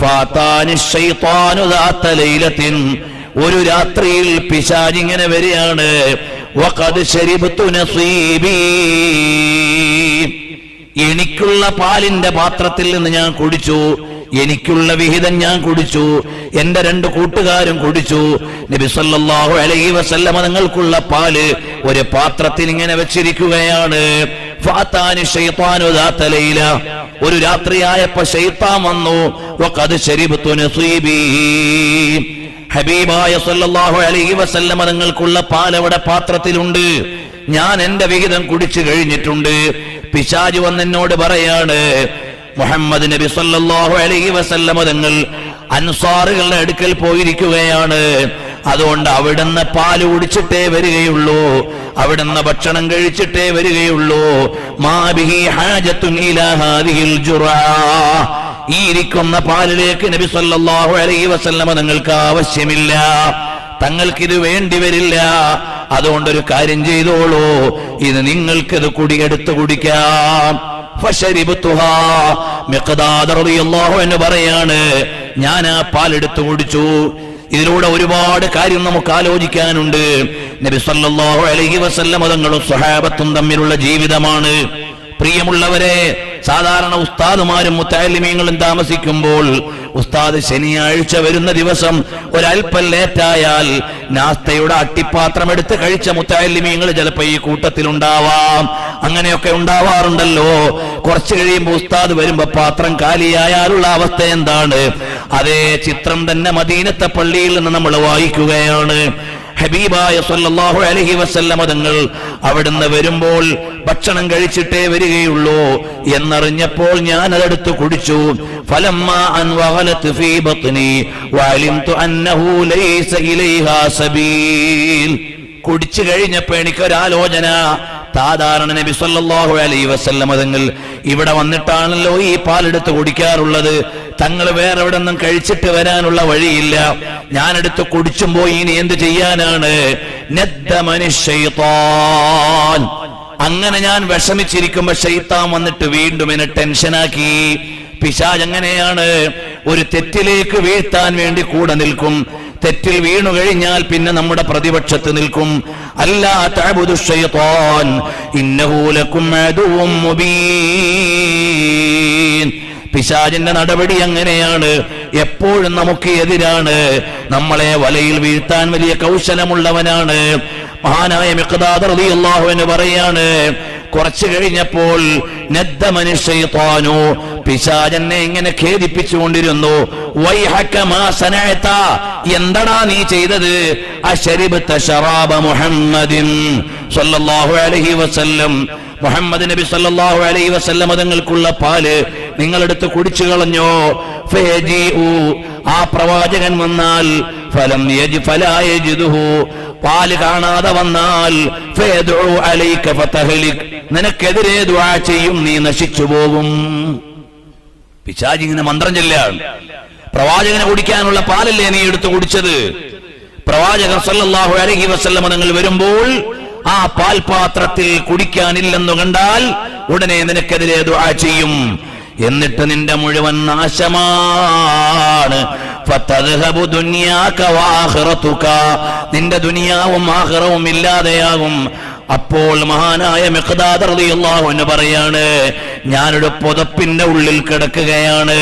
ഫാതാനി ശൈത്താനു ദാത ലൈലത്തിൻ, ഒരു രാത്രിയിൽ പിശാച് ഇങ്ങനെ വരികയാണ്. വഖദ് ശരിബ്തു നസീബി, എനിക്കുള്ള പാലിന്റെ പാത്രത്തിൽ നിന്ന് ഞാൻ കുടിച്ചു, എനിക്കുള്ള വിഹിതം ഞാൻ കുടിച്ചു, എന്റെ 2 കൂട്ടുകാരും കുടിച്ചു. നബി സല്ലല്ലാഹു അലൈഹി വസല്ലം തങ്ങൾക്കുള്ള പാല് ഒരു പാത്രത്തിൽ ഇങ്ങനെ വെച്ചിരിക്കുകയാണ്. ഫാതാനി ശൈത്താനു ദാത ലൈല, ഒരു രാത്രിയായപ്പോ ശൈത്താൻ വന്നു. വഖദ് ശരിബ്തു നസീബി, ഹബീബായ സല്ലല്ലാഹു അലൈഹി വസല്ലം തങ്ങൾക്കുള്ള പാൽ അവിടെ പാത്രത്തിലുണ്ട്. ഞാൻ എന്റെ വിഹിതം കുടിച്ചു കഴിഞ്ഞിട്ടുണ്ട്. പിശാച് വന്നെന്നോട് പറയാണ്, മുഹമ്മദ് നബി സല്ലല്ലാഹു അലൈഹി വസല്ലം തങ്ങൾ അൻസാറുകളുടെ അടുക്കൽ പോയിരിക്കുകയാണ്. അതുകൊണ്ട് അവിടുന്ന് പാല് കുടിച്ചിട്ടേ വരികയുള്ളൂ, അവിടുന്ന് ഭക്ഷണം കഴിച്ചിട്ടേ വരികയുള്ളൂ. മാ ബിഹി ഹാജത്തുൻ ഇലാ ഹാദിഹിൽ ജുറാ, ഈ ഇരിക്കുന്ന പാലിലേക്ക് നബി സല്ലല്ലാഹു അലൈഹി വസല്ലം തങ്ങൾക്ക് ആവശ്യമില്ല, തങ്ങൾക്കിത് വേണ്ടി വരില്ല. അതുകൊണ്ടൊരു കാര്യം ചെയ്തോളൂ, ഇത് നിങ്ങൾക്കിത് എടുത്തു കുടിക്കാം. ഫശരിബ്തുഹാ, മിഖ്ദാദ് റളിയല്ലാഹു അൻഹു പറയാണ്, ഞാൻ ആ പാലെടുത്തു കുടിച്ചു. ഇതിലൂടെ ഒരുപാട് കാര്യം നമുക്ക് ആലോചിക്കാനുണ്ട്. നബി സല്ലല്ലാഹു അലൈഹി വസല്ലം തങ്ങളും സ്വഹാബത്തും തമ്മിലുള്ള ജീവിതമാണ്. പ്രിയമുള്ളവരെ, സാധാരണ ഉസ്താദുമാരും മുതഅല്ലിമീങ്ങളും താമസിക്കുമ്പോൾ ഉസ്താദ് ശനിയാഴ്ച വരുന്ന ദിവസം ഒരൽപ്പം ലേറ്റായാൽ നാസ്തയുടെ അട്ടിപ്പാത്രം എടുത്ത് കഴിച്ച മുതഅല്ലിമീങ്ങൾ ചിലപ്പോൾ ഈ കൂട്ടത്തിലുണ്ടാവാം. അങ്ങനെയൊക്കെ ഉണ്ടാവാറുണ്ടല്ലോ. കുറച്ചു കഴിയുമ്പോൾ ഉസ്താദ് വരുമ്പോ പാത്രം കാലിയായാലുള്ള അവസ്ഥ എന്താണ്? അതേ ചിത്രം തന്നെ മദീനത്തെ പള്ളിയിൽ നിന്ന് നമ്മൾ വായിക്കുകയാണ്. ഹബീബായ സല്ലല്ലാഹു അലൈഹി വസല്ലം തങ്ങൾ അവിടുന്ന് വരുമ്പോൾ ഭക്ഷണം കഴിച്ചിട്ടേ വരികയുള്ളൂ എന്നറിഞ്ഞപ്പോൾ ഞാൻ അതെടുത്ത് കുടിച്ചു. ഫലമ്മാ അൻ വഗലത് ഫീ ബത്നി വഅലിംതു അന്നഹു ലൈസ ഇലൈഹാ സബീൽ, കുടിച്ചു കഴിഞ്ഞപ്പോ എനിക്കൊരാലോചന, സാധാരണ നബി സല്ലല്ലാഹു അലൈഹി വസല്ലം തങ്ങൾ ഇവിടെ വന്നിട്ടാണല്ലോ ഈ പാലെടുത്ത് കുടിക്കാറുള്ളത്, തങ്ങൾ വേറെ എവിടെ നിന്നും കഴിച്ചിട്ട് വരാനുള്ള വഴിയില്ല. ഞാനെടുത്ത് കുടിച്ചും പോയി ഇനി എന്ത് ചെയ്യാനാണ്? നദ്ദമനി ശൈത്താൻ, അങ്ങനെ ഞാൻ വിഷമിച്ചിരിക്കുമ്പോ ശൈത്താൻ വന്നിട്ട് വീണ്ടും എന്നെ ടെൻഷനാക്കി. പിശാച് അങ്ങനെയാണ്, ഒരു തെറ്റിലേക്ക് വീഴ്ത്താൻ വേണ്ടി കൂടെ നിൽക്കും. തെറ്റിൽ വീണു കഴിഞ്ഞാൽ പിന്നെ നമ്മുടെ പ്രതിപക്ഷത്ത് നിൽക്കും. അല്ലാ തഅബുദു ശൈത്താൻ ഇന്നഹു ലക്കും അദുവ്വുൻ മുബീൻ. പിശാചിന്റെ നടപടി അങ്ങനെയാണ്, എപ്പോഴും നമുക്ക് എതിരാണ്, നമ്മളെ വലയിൽ വീഴ്ത്താൻ വലിയ കൗശലമുള്ളവനാണ്. മഹാനായ മിഖ്ദാദ് റളിയല്ലാഹു അൻഹു പറയാണ്, കുറച്ചു കഴിഞ്ഞപ്പോൾ നദ്ദമനി ശൈത്താനു, പിശാചെന്നെ ഇങ്ങനെ ഖേദിപ്പിച്ചുകൊണ്ടിരുന്നു. വൈഹക മാ സനഅത, എന്തടാ നീ ചെയ്തത്? അശരിബ്ത ശറാബ മുഹമ്മദിൻ സല്ലല്ലാഹു അലൈഹി വസല്ലം, മുഹമ്മദ് നബി സല്ലല്ലാഹു അലൈഹി വസല്ലം തങ്ങൾക്കുള്ള പാല് നിങ്ങളെടുത്ത് കുടിച്ചു കളഞ്ഞോ? ഫയജീഉ, ആ പ്രവാചകൻ വന്നാൽ ഫലം ഫലാ യജിദുഹു, പാല് കാണാതെ വന്നാൽ ഫയദഉ അലൈക ഫതഹ്ലിക്, നിനക്കെതിരെ ദുആ ചെയ്യും, നീ നശിച്ചു പോകും. പിശാച് ഇങ്ങനെ മന്ത്രം ചൊല്ലാണ്. പ്രവാചകനെ കുടിക്കാനുള്ള പാലല്ലേ നീ എടുത്തു കുടിച്ചത്? പ്രവാചകർ സല്ലല്ലാഹു അലൈഹി വസല്ലം തങ്ങൾ വരുമ്പോൾ ആ പാൽപാത്രത്തിൽ കുടിക്കാനില്ലെന്നു കണ്ടാൽ ഉടനെ നിനക്കെതിരെ ദുആ ചെയ്യും. എന്നിട്ട് നിന്റെ മുഴുവൻ നാശമാണ്. ഫതദ്ഹബു ദുനിയാക വആഖിറതുക, നിന്റെ ദുനിയാവും ആഖിറവും ഇല്ലാതെയാകും. അപ്പോൾ മഹാനായ മിഖ്ദാദ് റളിയല്ലാഹു അൻഹു പറയാണ്, ഞാനൊരു പുതപ്പിന്റെ ഉള്ളിൽ കിടക്കുകയാണ്.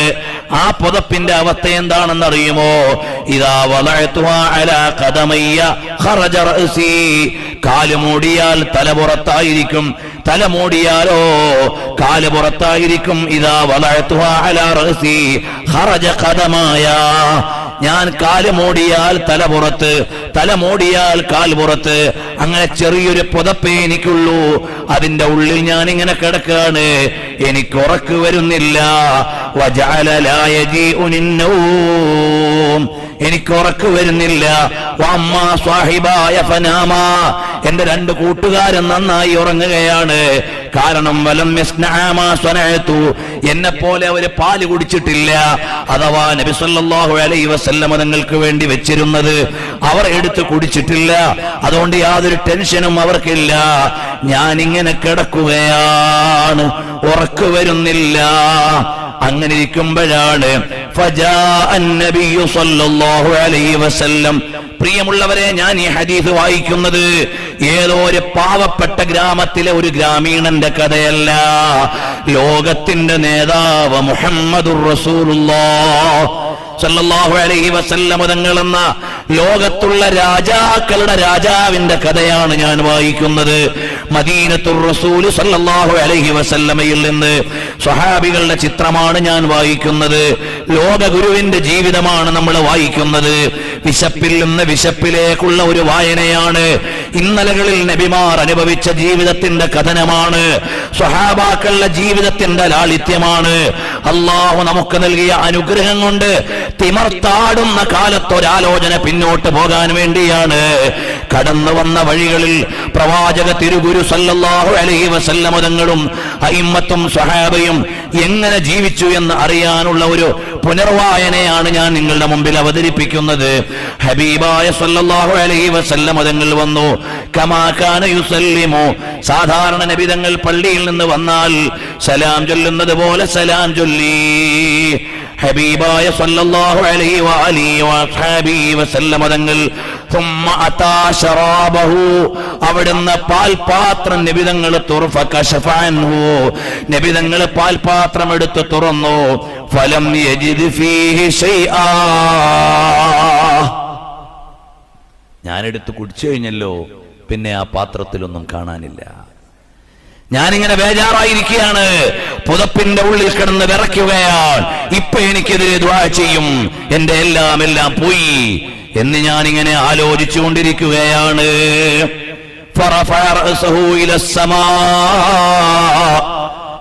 ആ പുതപ്പിന്റെ അവസ്ഥ എന്താണെന്ന് അറിയുമോ? ഇദാ വളഅതുഹാ അലാ ഖദമയ്യ ഖറജ റഅസി, കാല് മൂടിയാൽ തല പുറത്തായിരിക്കും, തല മൂടിയാലോ കാല് പുറത്തായിരിക്കും. ഇദാ വളഅതുഹാ അലാ റഅസി ഖറജ ഖദമായ, ഞാൻ കാല് മൂടിയാൽ തല പുറത്ത്, തല മൂടിയാൽ കാൽ പുറത്ത്, അങ്ങനെ ചെറിയൊരു പുതപ്പേ എനിക്കുള്ളൂ. അതിന്റെ ഉള്ളിൽ ഞാൻ ഇങ്ങനെ കിടക്കാണ്, എനിക്ക് ഉറക്ക് വരുന്നില്ല. വജഅല ലാ യജീഉനി നൗം, എനിക്ക് ഉറക്ക് വരുന്നില്ല. വഅമ്മാ സ്വാഹിബായ ഫനാമാ, എന്റെ രണ്ട് കൂട്ടുകാരൻ നന്നായി ഉറങ്ങുകയാണ്. കാരണം വലം യസ്നഅ മാ സ്വനഅതു, എന്നെ പോലെ അവര് പാല് കുടിച്ചിട്ടില്ല. അഥവാ നബി സല്ലല്ലാഹു അലൈഹി വസല്ലം തങ്ങൾക്ക് വേണ്ടി വെച്ചിരുന്നത് അവർ എടുത്ത് കുടിച്ചിട്ടില്ല. അതുകൊണ്ട് യാതൊരു ടെൻഷനും അവർക്കില്ല. ഞാനിങ്ങനെ കിടക്കുകയാണ്, ഉറക്ക് വരുന്നില്ല. അങ്ങനെ ഇരിക്കുമ്പോഴാണ് ഫജാഅൻ നബിയ്യു സല്ലല്ലാഹു അലൈഹി വസല്ലം. പ്രിയമുള്ളവരെ, ഞാൻ ഈ ഹദീസ് വായിക്കുന്നത് ഏതോ ഒരു പാവപ്പെട്ട ഗ്രാമത്തിലെ ഒരു ഗ്രാമീണന്റെ കഥയല്ല. ലോകത്തിന്റെ നേതാവ് മുഹമ്മദുർ റസൂലുള്ളാഹ് സല്ലല്ലാഹു അലൈഹി വസല്ലം തങ്ങളെന്ന ലോകത്തുള്ള രാജാക്കളുടെ രാജാവിന്റെ കഥയാണ് ഞാൻ വായിക്കുന്നത്. മദീനത്തുർ റസൂൽ സല്ലല്ലാഹു അലൈഹി വസല്ലമയിൽ നിന്ന് സ്വഹാബികളുടെ ചിത്രമാണ് ഞാൻ വായിക്കുന്നത്. ലോക ഗുരുവിന്റെ ജീവിതമാണ് നമ്മൾ വായിക്കുന്നത്. വിശപ്പിൽ നിന്ന് വിശപ്പിലേക്കുള്ള ഒരു വായനയാണ്. ഇന്നലകളിൽ നബിമാർ അനുഭവിച്ച ജീവിതത്തിന്റെ കഥനമാണ്. സ്വഹാബാക്കളുടെ ജീവിതത്തിന്റെ ലാളിത്യമാണ്. അള്ളാഹു നമുക്ക് നൽകിയ അനുഗ്രഹം കൊണ്ട് തിമർത്താടുന്ന കാലത്തൊരാലോചന പിന്നോട്ട് പോകാൻ വേണ്ടിയാണ്. കടന്നു വന്ന വഴികളിൽ പ്രവാചക തിരുഗുരു സല്ലല്ലാഹു അലൈഹി വസല്ലം തങ്ങളും അയിമ്മത്തും സ്വഹാബയും എങ്ങനെ ജീവിച്ചു എന്ന് അറിയാനുള്ള ഒരു പുനർവായനയാണ് ഞാൻ നിങ്ങളുടെ മുമ്പിൽ അവതരിപ്പിക്കുന്നത്. ഹബീബായ സല്ലല്ലാഹു അലൈഹി വസല്ലം തങ്ങൾ വന്നു. കമാ കാന യുസല്ലിമു, സാധാരണ നബി തങ്ങൾ പള്ളിയിൽ നിന്ന് വന്നാൽ സലാം ചൊല്ലുന്നത് പോലെ സലാം ചൊല്ലി. ഹബീബായ സല്ലല്ലാഹു അലൈഹി വഅലിഹി വഅസ്ഹാബിഹി വസല്ലം തങ്ങൾ ثم അതാ ശറാബഹു, അവിടുന്ന് പാൽപാത്രം നബി തങ്ങൾ തുറഫ കശഫ അൻഹു, നബി തങ്ങൾ പാൽപാത്രം എടുത്ത് തുറന്നു. ഫലം യജിദ് ഫീഹി ശൈആ, ഞാനെടുത്ത് കുടിച്ചു കഴിഞ്ഞല്ലോ, പിന്നെ ആ പാത്രത്തിലൊന്നും കാണാനില്ല. ഞാനിങ്ങനെ ബേജാറായിരിക്കുകയാണ്, പുതപ്പിന്റെ ഉള്ളിൽ കിടന്ന് വിറയ്ക്കുകയാണ്. ഇപ്പൊ എനിക്കെതിരെ ദുആ ചെയ്യും, എന്റെ എല്ലാം പോയി എന്ന് ഞാനിങ്ങനെ ആലോചിച്ചുകൊണ്ടിരിക്കുകയാണ്.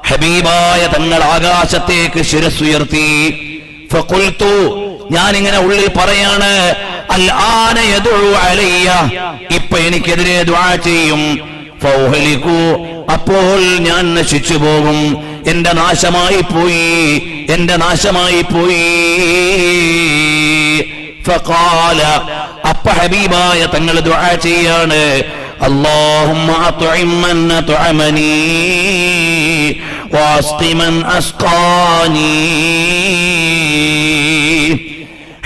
ഹബീബായ തങ്ങൾ ആകാശത്തേക്ക് ശിരസ്സുയർത്തി. ഫഖുൽതു, ഞാനിങ്ങനെ ഉള്ളിൽ പറയാണ്, അൽആന യദഉ അലയ്യ, ഇപ്പൊ എനിക്കെതിരെ ദുആ ചെയ്യും. ഫൗഹലികു, അപ്പോൾ ഞാൻ നശിച്ചു പോകും, എന്റെ നാശമായി പോയി, എന്റെ നാശമായി പോയി. ഫഖാല, അപ്പ ഹബീബായ തങ്ങൾ ദുആ ചെയ്യാണ്, അല്ലാഹുമ്മ അത്ഇം മൻ അത്അമനി വഅസ്ഖി മൻ അസ്ഖാനി.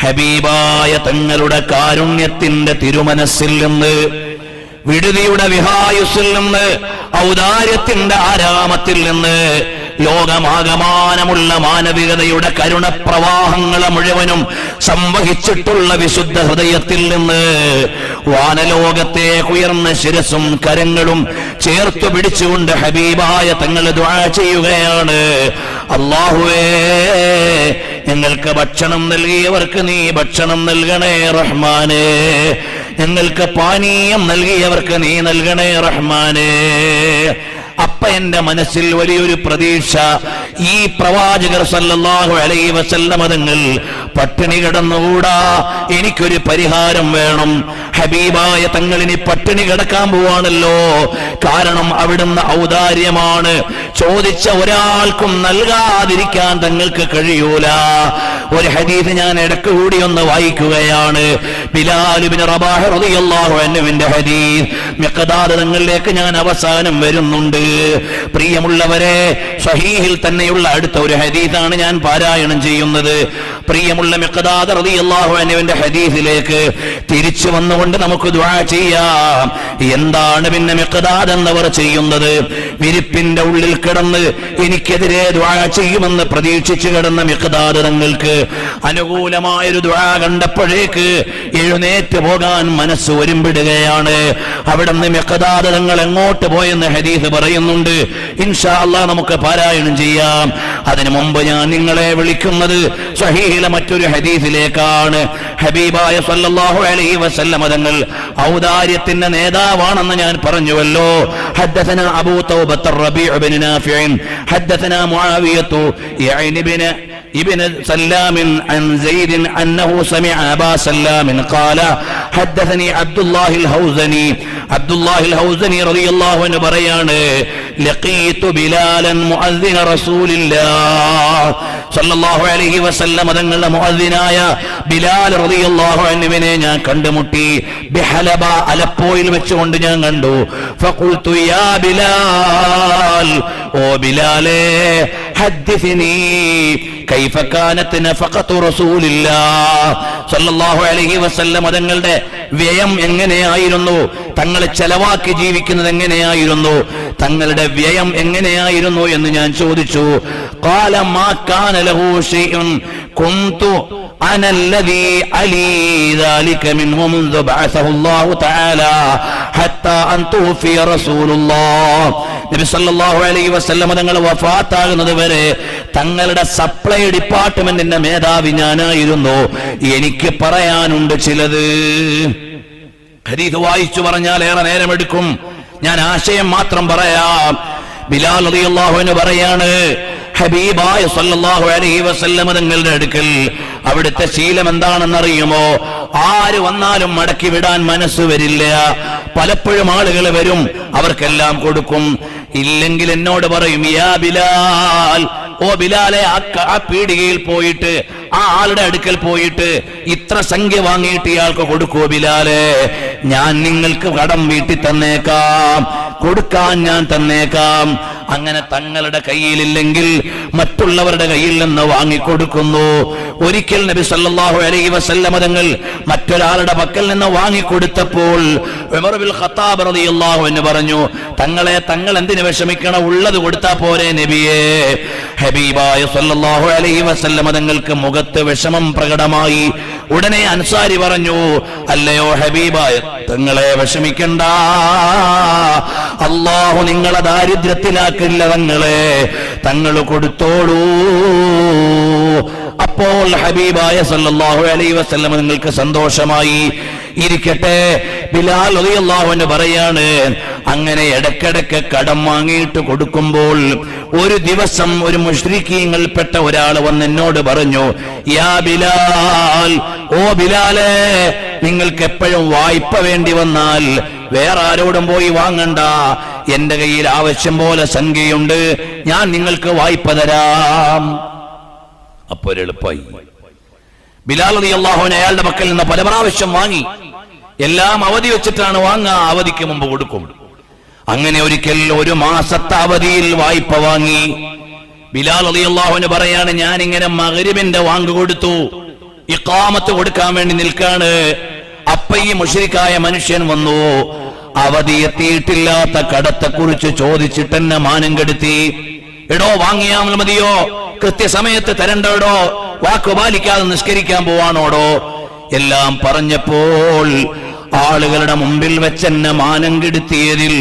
ഹബീബായ തങ്ങളുടെ കാരുണ്യത്തിന്റെ തിരുമനസ്സിൽ നിന്ന്, വിടുതിയുടെ വിഹായുസിൽ നിന്ന്, ഔദാര്യത്തിന്റെ ആരാമത്തിൽ നിന്ന്, ലോകമാകമാനമുള്ള മാനവികതയുടെ കരുണപ്രവാഹങ്ങളെ മുഴുവനും സംവഹിച്ചിട്ടുള്ള വിശുദ്ധ ഹൃദയത്തിൽ നിന്ന്, വാനലോകത്തേക്ക് ഉയർന്ന ശിരസും കരങ്ങളും ചേർത്തു പിടിച്ചുകൊണ്ട് ഹബീബായ തങ്ങൾ ദുആ ചെയ്യുകയാണ്, അല്ലാഹുവേ, ഞങ്ങൾക്ക് ഭക്ഷണം നൽകിയവർക്ക് നീ ഭക്ഷണം നൽകണേ റഹ്മാനേ, ഞങ്ങൾക്ക് പാനീയം നൽകിയവർക്ക് നീ നൽകണേ റഹ്മാനേ. അപ്പ എന്റെ മനസ്സിൽ വലിയൊരു പ്രതീക്ഷ, ഈ പ്രവാചകർ സല്ലല്ലാഹു അലൈഹി വസല്ലം തങ്ങൾ പട്ടിണി കിടന്നുകൂടാ, എനിക്കൊരു പരിഹാരം വേണം. ഹബീബായ തങ്ങളിനി പട്ടിണി കിടക്കാൻ പോവാണല്ലോ. കാരണം അവിടുന്ന് ഔദാര്യമാണ്. ചോദിച്ച ഒരാൾക്കും നൽകാതിരിക്കാൻ തങ്ങൾക്ക് കഴിയൂല. ഒരു ഹദീസ് ഞാൻ ഇടയ്ക്ക് കൂടി ഒന്ന് വായിക്കുകയാണ്. ബിലാൽ ഇബ്നു റബാഹ് റളിയല്ലാഹു അൻഹുവിന്റെ ഹദീസ് മിഖ്ദാദ് തങ്ങളിലേക്ക് ഞാൻ അവസാനം വരുന്നുണ്ട്. പ്രിയമുള്ളവരെ, സ്വഹീഹിൽ തന്നെയുള്ള അടുത്ത ഒരു ഹദീസാണ് ഞാൻ പാരായണം ചെയ്യുന്നത്. പ്രിയമുള്ള മിഖ്ദാദ് റളിയല്ലാഹു അൻഹുവിന്റെ ഹദീസിലേക്ക് തിരിച്ചു വന്നുകൊണ്ട് നമുക്ക് ദുആ ചെയ്യാം. എന്താണ് പിന്നെ മിഖ്ദാദ് എന്നവർ ചെയ്യുന്നത്? വിരിപ്പിന്റെ ഉള്ളിൽ കിടന്ന് എനിക്കെതിരെ ദുആ ചെയ്യുമെന്ന് പ്രതീക്ഷിച്ചു കിടന്ന മിഖ്ദാദ് തങ്ങൾക്ക് അനുകൂലമായൊരു ദുആ കണ്ടപ്പോഴേക്ക് എഴുന്നേറ്റ് പോകാൻ മനസ്സ് ഒരുമ്പിടുകയാണ്. അവിടുന്ന് മിഖ്ദാദ് തങ്ങൾ എങ്ങോട്ട് പോയെന്ന് ഹദീസ് പറയുന്നുണ്ട്. ഇൻഷാ അല്ലാഹ് നമുക്ക് പാരായണം ചെയ്യാം. അതിനു മുമ്പ് ഞാൻ നിങ്ങളെ വിളിക്കുന്നത് സ്വഹീഹിലെ മറ്റൊരു ഹദീസിലേക്കാണ്. ഹബീബായ സല്ലല്ലാഹു അലൈഹി വസല്ലം തങ്ങൾ ഔദാര്യത്തിന്റെ നേതാവാണെന്ന് ഞാൻ പറഞ്ഞുവല്ലോ. ഹദ്ദസനാ അബൂ തൗബത്ത് الربيع بن نافع حدثنا معاوية يعني ابن سلام عن زيد أنه سمع أبا سلام قال حدثني عبد الله الهوزني رضي الله عنه بريان لقيت بلالا مؤذن رسول الله صلى الله عليه وسلم തങ്ങളുടെ മുഅദ്ദിനായ ബിലാൽ റളിയല്ലാഹു അൻഹുവിനെ ഞാൻ കണ്ടുമുട്ടി. ബിഹലബ, അലപ്പോയിൽ വെച്ചുകൊണ്ട് ഞാൻ കണ്ടു. ഫഖുൽതു യാ ബിലാൽ, ഓ ബിലാലേ, ഹദ്ദിസ്നി കൈഫ കാനത് നഫഖത്തു റസൂലില്ലാഹ് സല്ലല്ലാഹു അലൈഹി വസല്ലം തങ്ങളുടെ വ്യയം എങ്ങനെയായിരുന്നു, തങ്ങളെ ചെലവാക്കി ജീവിക്കുന്നത് എങ്ങനെയായിരുന്നു, തങ്ങളുടെ വ്യയം എങ്ങനെയായിരുന്നു എന്ന് ഞാൻ ചോദിച്ചു. ഖാല മാ കാന ലഹു ശൈഉൻ കുന്തു അന അല്ലദീ അലീ ദാലിക മിൻഹു മുൻദു ബഅസഹു അല്ലാഹു തആല ഹത്താ അൻ തുഫിയ റസൂലുള്ളാഹ്. നബി സല്ലല്ലാഹു അലൈഹി വസല്ലം തങ്ങൾ വഫാത്താകുന്നത് വരെ തങ്ങളുടെ സപ്ലൈ ഡിപ്പാർട്ട്മെന്റിന്റെ മേധാവി ഞാനായിരുന്നു. എനിക്ക് പറയാനുണ്ട് ചിലത്. ഹദീസ് വായിച്ചു പറഞ്ഞാൽ ഏറെ നേരമെടുക്കും. ഞാൻ ആശയം മാത്രം പറയാം. ബിലാൽ റളിയല്ലാഹു അൻഹു പറയാണ്, ഹബീബായ സല്ലല്ലാഹു അലൈഹി വസല്ലം തങ്ങളുടെ അടുക്കൽ അവിടുത്തെ ശീലം എന്താണെന്നറിയുമോ? ആര് വന്നാലും മടക്കി വിടാൻ മനസ്സ് വരില്ല. പലപ്പോഴും ആളുകൾ വരും, അവർക്കെല്ലാം കൊടുക്കും. ഇല്ലെങ്കിൽ എന്നോട് പറയും, യാ ബിലാൽ, ഓ ബിലാലെ, ആ പീടികയിൽ പോയിട്ട് ആ ആളുടെ അടുക്കൽ പോയിട്ട് ഇത്ര സംഖ്യ വാങ്ങിയിട്ട് ഇയാൾക്ക് കൊടുക്കൂ ബിലാലെ, ഞാൻ നിങ്ങൾക്ക് കടം വീട്ടി തന്നേക്കാം, കൊടുക്കാൻ ഞാൻ തന്നേക്കാം. അങ്ങനെ തങ്ങളുടെ കയ്യിലില്ലെങ്കിൽ മറ്റുള്ളവരുടെ കയ്യിൽ നിന്ന് വാങ്ങിക്കൊടുക്കുന്നു. ഒരിക്കൽ നബി സല്ലല്ലാഹു അലൈഹി വസല്ലം തങ്ങൾ മറ്റൊരാളുടെ പക്കൽ നിന്ന് വാങ്ങിക്കൊടുത്തപ്പോൾ ഉമർ ബിൻ ഖത്താബ് റളിയല്ലാഹു അൻഹു പറഞ്ഞു, തങ്ങൾ എന്തിനു വിഷമിക്കണം, ഉള്ളത് കൊടുത്താ പോരെ നബിയേ. ഹബീബായ സല്ലല്ലാഹു അലൈഹി വസല്ലം തങ്ങൾക്ക് മുഖത്ത് വിഷമം പ്രകടമായി. ഉടനെ അൻസാരി പറഞ്ഞു, അല്ലയോ ഹബീബായ തങ്ങളെ, വിഷമിക്കണ്ട, അല്ലാഹു നിങ്ങളെ ദാരിദ്ര്യത്തിലാക്കില്ല തങ്ങളെ, തങ്ങൾ കൊടുത്തോളൂ. അപ്പോൾ ഹബീബായ സല്ലല്ലാഹു അലൈഹി വസല്ലം നിങ്ങൾക്ക് സന്തോഷമായി. ഇരിക്കട്ടെ, ബിലാൽ റളിയല്ലാഹു അൻഹു പറയാണ്, അങ്ങനെ ഇടയ്ക്കിടയ്ക്ക് കടം വാങ്ങിയിട്ട് കൊടുക്കുമ്പോൾ ഒരു ദിവസം ഒരു മുശ്രിക്കീങ്ങളിൽപ്പെട്ട ഒരാൾ വന്ന് എന്നോട് പറഞ്ഞു, യാ ബിലാൽ, ഓ ബിലാലെ, നിങ്ങൾക്ക് എപ്പോഴും വായ്പ വേണ്ടി വന്നാൽ വേറെ ആരോടും പോയി വാങ്ങണ്ട, എന്റെ കയ്യിൽ ആവശ്യം പോലെ സംഖ്യയുണ്ട്, ഞാൻ നിങ്ങൾക്ക് വായ്പ തരാം. അപ്പോൾ എളുപ്പമായി. ബിലാൽ റളിയല്ലാഹു അൻഹു അയാളുടെ പക്കൽ നിന്ന് പല പ്രാവശ്യം വാങ്ങി. എല്ലാം അവധി വെച്ചിട്ടാണ് വാങ്ങുക, അവധിക്ക് മുമ്പ് കൊടുക്കും. അങ്ങനെ ഒരിക്കൽ ഒരു മാസത്തെ അവധിയിൽ വായ്പ വാങ്ങി. ബിലാൽ റളിയല്ലാഹു അൻഹു പറയാണ്, ഞാൻ ഇങ്ങനെ മഗ്രിബിന്റെ വാങ്ക് കൊടുത്തു, ഇഖാമത്ത് കൊടുക്കാൻ വേണ്ടി നിൽക്കാണ്. അപ്പ ഈ മുശ്രിക്കായ മനുഷ്യൻ വന്നു. അവധി എത്തിയിട്ടില്ലാത്ത കടത്തെക്കുറിച്ച് ചോദിച്ചിട്ട് എന്നെ മാനം കെടുത്തി. എടോ, വാങ്ങിയാൽ മതിയോ, കൃത്യസമയത്ത് തരണ്ടോടോ, വാക്ക് പാലിക്കാതെ നിസ്കരിക്കാൻ പോവാണോടോ, എല്ലാം പറഞ്ഞപ്പോൾ ആളുകളുടെ മുമ്പിൽ വെച്ചെന്നെ മാനം കെടുത്തിയതിൽ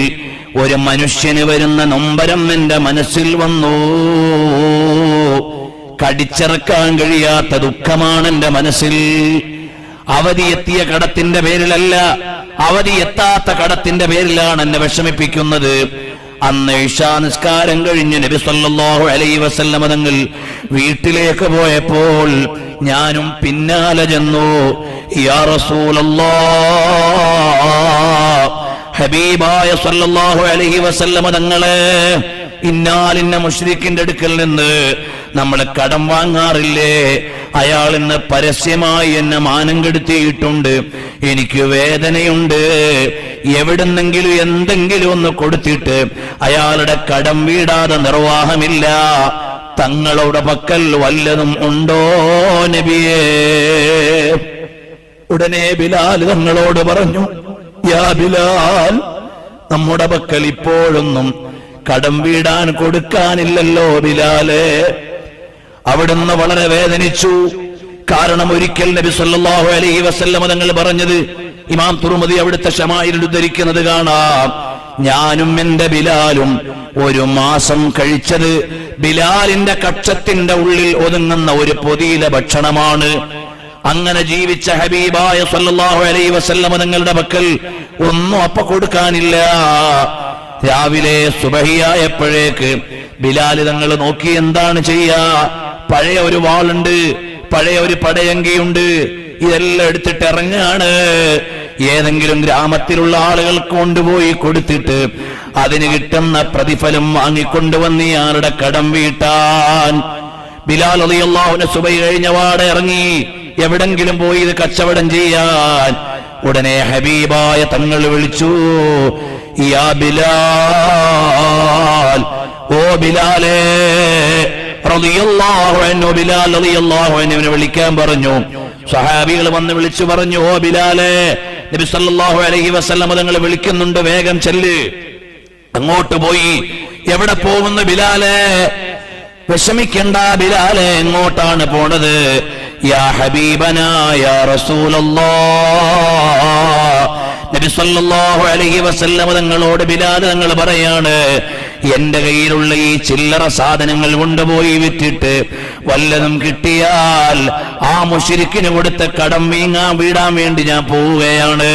ഒരു മനുഷ്യന് വരുന്ന നൊമ്പരം എന്റെ മനസ്സിൽ വന്നു. കടിച്ചിറക്കാൻ കഴിയാത്ത ദുഃഖമാണ് എന്റെ മനസ്സിൽ. അവധി എത്തിയ കടത്തിന്റെ പേരിലല്ല, അവധി എത്താത്ത കടത്തിന്റെ പേരിലാണ് എന്നെ വിഷമിപ്പിക്കുന്നത്. അന്ന് ഇശാ നിസ്കാരം കഴിഞ്ഞ് നബി സല്ലല്ലാഹു അലൈഹി വസല്ലം തങ്ങൾ വീട്ടിലേക്ക് പോയപ്പോൾ ഞാനും പിന്നാലെ ചെന്നു. യാ റസൂലല്ലാഹ്, ഹബീബായ സല്ലല്ലാഹു അലൈഹി വസല്ലം തങ്ങളെ, ഇന്നാലിന്ന മുശ്രിക്കിന്റെ അടുക്കൽ നിന്ന് നമ്മൾ കടം വാങ്ങാറില്ലേ? അയാൾ ഇന്ന് പരസ്യമായി എന്നെ മാനം കെടുത്തിയിട്ടുണ്ട്, എനിക്ക് വേദനയുണ്ട്. എവിടുന്നെങ്കിലും എന്തെങ്കിലും ഒന്ന് കൊടുത്തിട്ട് അയാളുടെ കടം വീടാതെ നിർവാഹമില്ല. തങ്ങളുടെ പക്കൽ വല്ലതും ഉണ്ടോ നബിയേ? ഉടനെ ബിലാൽ തങ്ങളോട് പറഞ്ഞു, യാ ബിലാൽ, നമ്മുടെ പക്കൽ ഇപ്പോഴൊന്നും കടം വീടാൻ കൊടുക്കാനില്ലല്ലോ ബിലാലെ. അവിടുന്ന് വളരെ വേദനിച്ചു. കാരണം ഒരിക്കൽ നബി സല്ലല്ലാഹു അലൈഹി വസല്ലം തങ്ങൾ പറഞ്ഞത് ഇമാം തുർമുദി അവിടുത്തെ ശമായിൽ ഉദ്ധരിക്കുന്നത് കാണാം. ഞാനും എന്റെ ബിലാലും ഒരു മാസം കഴിച്ചത് ബിലാലിന്റെ കക്ഷത്തിന്റെ ഉള്ളിൽ ഒതുങ്ങുന്ന ഒരു പൊതിയില ഭക്ഷണമാണ്. അങ്ങനെ ജീവിച്ച ഹബീബായ സല്ലല്ലാഹു അലൈഹി വസല്ലം തങ്ങളുടെ പക്കൽ ഒന്നും അപ്പ കൊടുക്കാനില്ല. രാവിലെ സുബഹിയായപ്പോഴേക്ക് ബിലാൽ തങ്ങൾ നോക്കി എന്താണ് ചെയ്യാ? പഴയ ഒരു വാളുണ്ട്, പഴയ ഒരു പടയങ്കിയുണ്ട്, ഇതെല്ലാം എടുത്തിട്ട് ഇറങ്ങാണ്. ഏതെങ്കിലും ഗ്രാമത്തിലുള്ള ആളുകൾക്ക് കൊണ്ടുപോയി കൊടുത്തിട്ട് അതിന് കിട്ടുന്ന പ്രതിഫലം വാങ്ങിക്കൊണ്ടുവന്ന് ഇയാളുടെ കടം വീട്ടാൻ. ബിലാൽ റളിയല്ലാഹു അൻഹു സുബഹി കഴിഞ്ഞ വാടെ ഇറങ്ങി എവിടെങ്കിലും പോയി ഇത് കച്ചവടം ചെയ്യാൻ. ഉടനെ ഹബീബായ തങ്ങൾ വിളിച്ചു, യാ ബിലാൽ, ഓ ബിലാലേ റളിയല്ലാഹു അൻഹു. ബിലാൽ റളിയല്ലാഹു അൻഹുവിനെ വിളിക്കാൻ പറഞ്ഞു. സഹാബികൾ വന്ന് വിളിച്ചു പറഞ്ഞു, ഓ ബിലാലേ, നബി സല്ലല്ലാഹു അലൈഹി വസല്ലം തങ്ങൾ വിളിക്കുന്നുണ്ട്, വേഗം ചെല്ല്. അങ്ങോട്ട് പോയി. എവിടെ പോകുന്നു ബിലാലേ? വിഷമിക്കണ്ട ബിലാലേ, എങ്ങോട്ടാണ് പോണത്? യാ ഹബീബനാ യാ റസൂലല്ലാഹ്, നബി സല്ലല്ലാഹു അലൈഹി വസല്ലം തങ്ങളോട് ബിലാൽ തങ്ങൾ പറയാണ്, എന്റെ കയ്യിലുള്ള ഈ ചില്ലറ സാധനങ്ങൾ കൊണ്ടുപോയി വിറ്റിട്ട് വല്ലതും കിട്ടിയാൽ ആ മുശ്രിക്കിന് കൊടുത്ത കടം വീടാൻ വേണ്ടി ഞാൻ പോവുകയാണ്.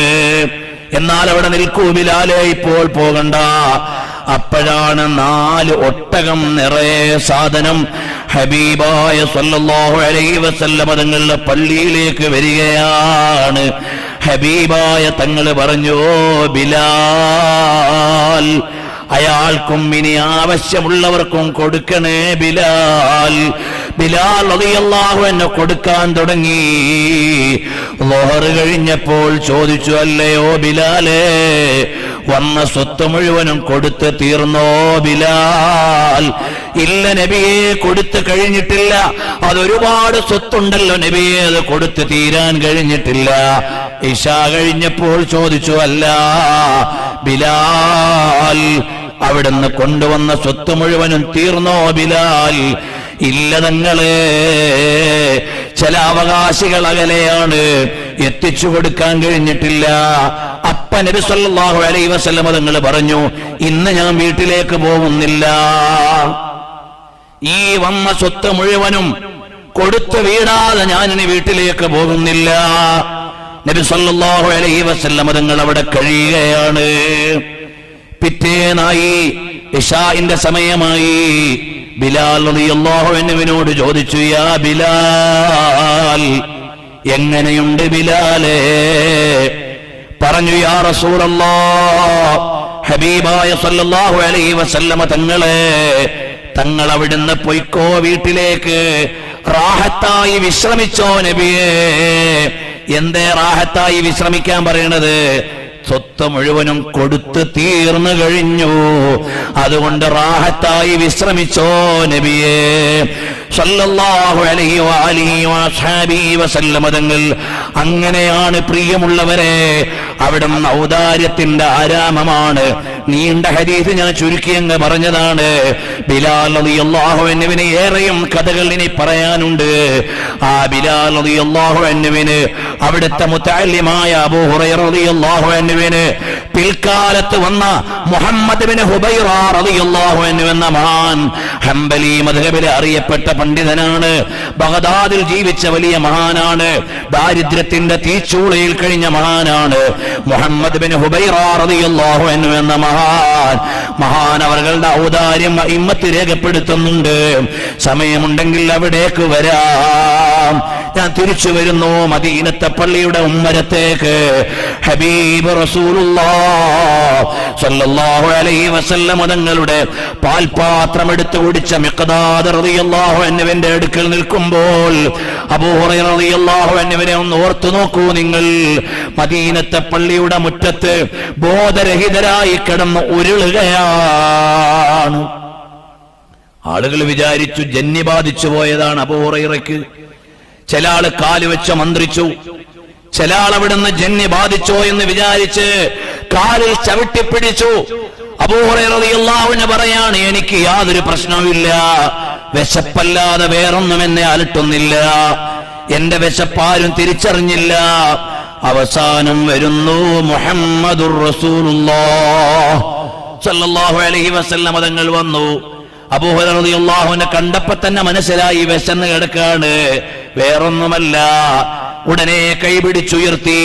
എന്നാൽ അവിടെ നിൽക്കൂ ബിലാലേ, ഇപ്പോൾ പോകണ്ട. അപ്പോഴാണ് 4 ഒട്ടകം നിറയെ സാധനം ഹബീബായ സല്ലല്ലാഹു അലൈഹി വസല്ലം തങ്ങളുടെ പള്ളിയിലേക്ക് വരികയാണ്. ഹബീബായ തങ്ങൾ പറഞ്ഞു, ബിലാൽ, അയാൾക്കും ഇനി ആവശ്യമുള്ളവർക്കും കൊടുക്കണേ ബിലാൽ. ബിലാൽ റളിയല്ലാഹു അൻഹു കൊടുക്കാൻ തുടങ്ങി. ളുഹർ കഴിഞ്ഞപ്പോൾ ചോദിച്ചു, അല്ലയോ ബിലാലേ, വന്ന സ്വത്ത് മുഴുവനും കൊടുത്ത് തീർന്നോ ബിലാൽ? ഇല്ല നബിയെ, കൊടുത്തു കഴിഞ്ഞിട്ടില്ല. അതൊരുപാട് സ്വത്തുണ്ടല്ലോ നബിയെ, അത് കൊടുത്തു തീരാൻ കഴിഞ്ഞിട്ടില്ല. ഇശാ കഴിഞ്ഞപ്പോൾ ചോദിച്ചു, അല്ല ബിലാൽ, അവിടുന്ന് കൊണ്ടുവന്ന സ്വത്ത് മുഴുവനും തീർന്നോ ബിലാൽ? ഇല്ല തങ്ങളെ, ചില അവകാശികൾ അകലെയാണ്, എത്തിച്ചു കൊടുക്കാൻ കഴിഞ്ഞിട്ടില്ല. അപ്പ നബി സല്ലല്ലാഹു അലൈഹി വസല്ലം തങ്ങൾ പറഞ്ഞു, ഇന്ന് ഞാൻ വീട്ടിലേക്ക് പോകുന്നില്ല. ഈ വന്ന സ്വത്ത് മുഴുവനും കൊടുത്തു വീടാതെ ഞാനിനി വീട്ടിലേക്ക് പോകുന്നില്ല. നബി സല്ലല്ലാഹു അലൈഹി വസല്ലം തങ്ങൾ അവിടെ കഴിയുകയാണ്. പിറ്റേന്നായി, ഇശാഇന്റെ സമയമായി. ബിലാൽ റളിയല്ലാഹു അൻഹുവിനോട് ചോദിച്ചു, യാ ബിലാൽ, എങ്ങനെയുണ്ട് ബിലാലേ? പറഞ്ഞു, യാ റസൂലല്ലാഹ്, ഹബീബായ സല്ലല്ലാഹു അലൈഹി വസല്ലം തങ്ങളെ, തങ്ങൾ അവിടുന്ന് പൊയ്ക്കോ വീട്ടിലേക്ക്, റാഹത്തായി വിശ്രമിച്ചോ നബിയേ. എന്തേ റാഹത്തായി വിശ്രമിക്കാൻ പറയണത്? സ്വത്ത് മുഴുവനും കൊടുത്തു തീർന്നു കഴിഞ്ഞു, അതുകൊണ്ട് റാഹത്തായി വിശ്രമിച്ചോ നബിയേ സല്ലല്ലാഹു അലൈഹി വഅലിഹി വസഹബിഹി വസല്ലം തങ്ങൾ. അങ്ങനെയാണ് പ്രിയമുള്ളവരെ, അവിടുന്ന് ഔദാര്യത്തിന്റെ ആരാമമാണ്. നീണ്ട ഹദീസ് ഞാൻ ചുരുക്കി അങ്ങ് പറഞ്ഞതാണ്. ബിലാൽ റളിയല്ലാഹു അൻഹുവിന് ഏറെയും കഥകൾ ഇനി പറയാനുണ്ട്. ആ ബിലാൽ റളിയല്ലാഹു അൻഹുവിന് അവിടുത്തെ മുതഅല്ലിമായ അബൂ ഹുറൈറ റളിയല്ലാഹു അൻഹുവിന് പിൽക്കാലത്ത് വന്ന മുഹമ്മദ് ബിൻ ഹുബൈറ റളിയല്ലാഹു അൻഹു എന്ന മഹാൻ ഹംബലി മദ്ഹബിലെ അറിയപ്പെട്ട പണ്ഡിതനാണ്. ബഗ്ദാദിൽ ജീവിച്ച വലിയ മഹാനാണ്. ദാരിദ്ര്യത്തിന്റെ തീച്ചൂളയിൽ കഴിഞ്ഞ മഹാനാണ്. മുഹമ്മദ് ബിൻ ഹുബൈറ റളിയല്ലാഹു അൻഹു എന്ന മഹാൻ മഹാനവറുകളുടെ ഔദാര്യം ഇമ്മത്ത് രേഖപ്പെടുത്തുന്നുണ്ട്. സമയമുണ്ടെങ്കിൽ അവിടേക്ക് വരാം. ഞാൻ തിരിച്ചു വരുന്നു മദീനത്തെ പള്ളിയുടെ ഉമ്മരത്തേക്ക്. ഹബീബ് റസൂലുള്ളാഹ് സ്വല്ലല്ലാഹു അലൈഹി വസല്ലം തങ്ങളുടെ പാൽപാത്രം എടുത്തു കുടിച്ച മിഖ്ദാദ് റളിയല്ലാഹു അൻഹുവിന്റെ അടുക്കൽ നിൽക്കുമ്പോൾ അബൂ ഹുറൈറ റളിയല്ലാഹു അൻഹുവിനെ ഒന്ന് ഓർത്തു നോക്കൂ നിങ്ങൾ. മദീനത്തെ പള്ളിയുടെ മുറ്റത്ത് ബോധരഹിതരായി കിടന്ന് ഉരുളുകയാണ്. ആളുകൾ വിചാരിച്ചു ജന്നി ബാധിച്ചു പോയതാണ് അബൂ ഹുറൈറയ്ക്ക്. ചില ആള് കാല് വെച്ച് മന്ത്രിച്ചു, ചില ആൾ അവിടുന്ന് ജന്നി ബാധിച്ചോ എന്ന് വിചാരിച്ച് കാലിൽ ചവിട്ടിപ്പിടിച്ചു. അബൂ ഹുറൈറ റളിയല്ലാഹു അൻഹു പറയാണ്, എനിക്ക് യാതൊരു പ്രശ്നവുമില്ല, വിശപ്പല്ലാതെ വേറൊന്നും എന്നെ അലട്ടുന്നില്ല, എന്റെ വിശപ്പാരും തിരിച്ചറിഞ്ഞില്ല. അവസാനം വരുന്നു മുഹമ്മദുർ റസൂലുള്ളാഹ് സ്വല്ലല്ലാഹു അലൈഹി വസല്ലം തങ്ങൾ വന്നു. അബൂ ഹുറൈറ റളിയല്ലാഹു അൻഹു കണ്ടപ്പോ തന്നെ മനസ്സിലായി വിശന്ന് കിടക്കാണ്, വേറൊന്നുമല്ല. ഉടനെ കൈപിടിച്ചുയർത്തി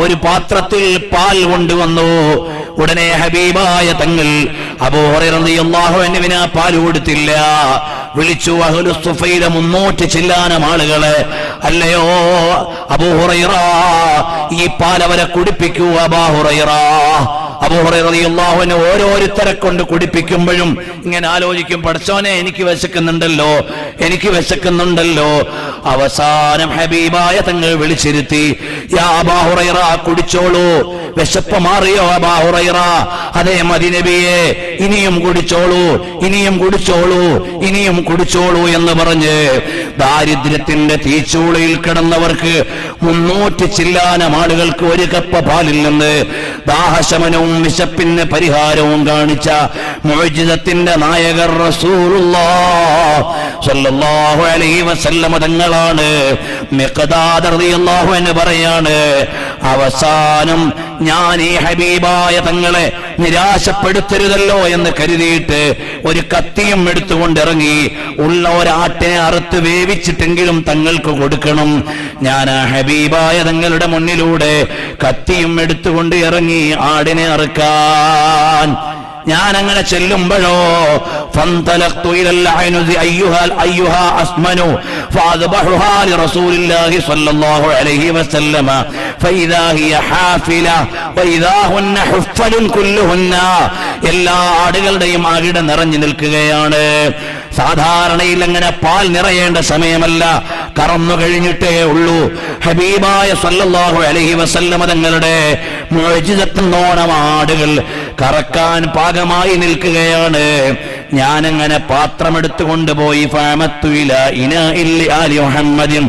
ഒരു പാത്രത്തിൽ പാൽ കൊണ്ടുവന്നു. ഉടനെ ഹബീബായ തങ്ങൾ അബൂ ഹുറൈറ റളിയല്ലാഹു അൻഹുവിന് പാൽ കൊടുത്തില്ല. വിളിച്ചു അഹ്ലുസ് സുഫയിലെ 300 ചില്ലാനം ആളുകളെ, അല്ലയോ അബൂ ഹുറൈറ, ഈ പാൽ അവരെ കുടിപ്പിക്കൂ. അബൂ ഹുറൈറ റളിയല്ലാഹു അൻഹു ഓരോരുത്തരെ കൊണ്ട് കുടിപ്പിക്കുമ്പോഴും ഇങ്ങനെ ആലോചിക്കും, പടച്ചോനെ എനിക്ക് വിശക്കുന്നുണ്ടല്ലോ, എനിക്ക് വിശക്കുന്നുണ്ടല്ലോ. അവസാനം ഹബീബായ തങ്ങൾ വിളിച്ചിരുത്തി, യാ അബൂ ഹുറൈറ, കുടിച്ചോളൂ, വിശപ്പ് മാറിയോ അബൂ ഹുറൈറ? അതേ മതി നബിയെ, ഇനിയും കുടിച്ചോളൂ, ഇനിയും കുടിച്ചോളൂ, ഇനിയും കുടിച്ചോളൂ എന്ന് പറഞ്ഞ് ദാരിദ്ര്യത്തിന്റെ തീച്ചൂളയിൽ കിടന്നവർക്ക് 300 ചില്ലാനം ആളുകൾക്ക് ഒരു കപ്പ് പാലിൽ നിന്ന് ദാഹശമനവും വിശപ്പിന് പരിഹാരവും കാണിച്ച മുഅ്ജിസത്തിന്റെ നായകർ റസൂലുള്ളാഹ് സ്വല്ലല്ലാഹു അലൈഹി വസല്ലം തങ്ങളാണ്. മിഖ്ദാദ് റളിയല്ലാഹു അൻഹു പറയാണ്, അവസാനം ഞാൻ ഈ ഹബീബായ തങ്ങളെ നിരാശപ്പെടുത്തരുതല്ലോ എന്ന് കരുതിയിട്ട് ഒരു കത്തിയും എടുത്തുകൊണ്ടിറങ്ങി. ഉള്ള ഒരാട്ടിനെ അറുത്ത് വേവിച്ചിട്ടെങ്കിലും തങ്ങൾക്ക് കൊടുക്കണം. ഞാൻ ആ ഹബീബായ തങ്ങളുടെ മുന്നിലൂടെ കത്തിയും എടുത്തുകൊണ്ട് ഇറങ്ങി ആടിനെ അറുക്കാൻ. ഞാൻ അങ്ങനെ ചെല്ലുമ്പോഴോ ഫന്തലഖ്തു ഇലൽ അയ്നുസി അയ്യുഹാ അസ്മനു ഫഅദ്ബഹുഹാ ലിറസൂലില്ലാഹി സ്വല്ലല്ലാഹു അലൈഹി വസല്ലമ ഫഇദാ ഹിയ ഹാഫില വഇദാ ഹുന്ന ഹുഫ്ഫലുൻ കുല്ലുഹുന്ന. എല്ലാ ആടുകളുടെയും അകിട നിറഞ്ഞു നിൽക്കുകയാണ്. സാധാരണയിൽ അങ്ങനെ പാൽ നിറയേണ്ട സമയമല്ല, കറന്നു കഴിഞ്ഞിട്ടേ ഉള്ളൂ. ഹബീബായ സ്വല്ലല്ലാഹു അലൈഹി വസല്ലമ തങ്ങളുടെ മുഅ്ജിസത്തുന്നോണം ആടുകൾ കറക്കാൻ പാകമായി നിൽക്കുകയാണ്. ഞാനങ്ങനെ പാത്രമെടുത്തു കൊണ്ടുപോയി ഫഅമത്തു ഇലാ ഇനാഇൽ ആലി മുഹമ്മദിൻ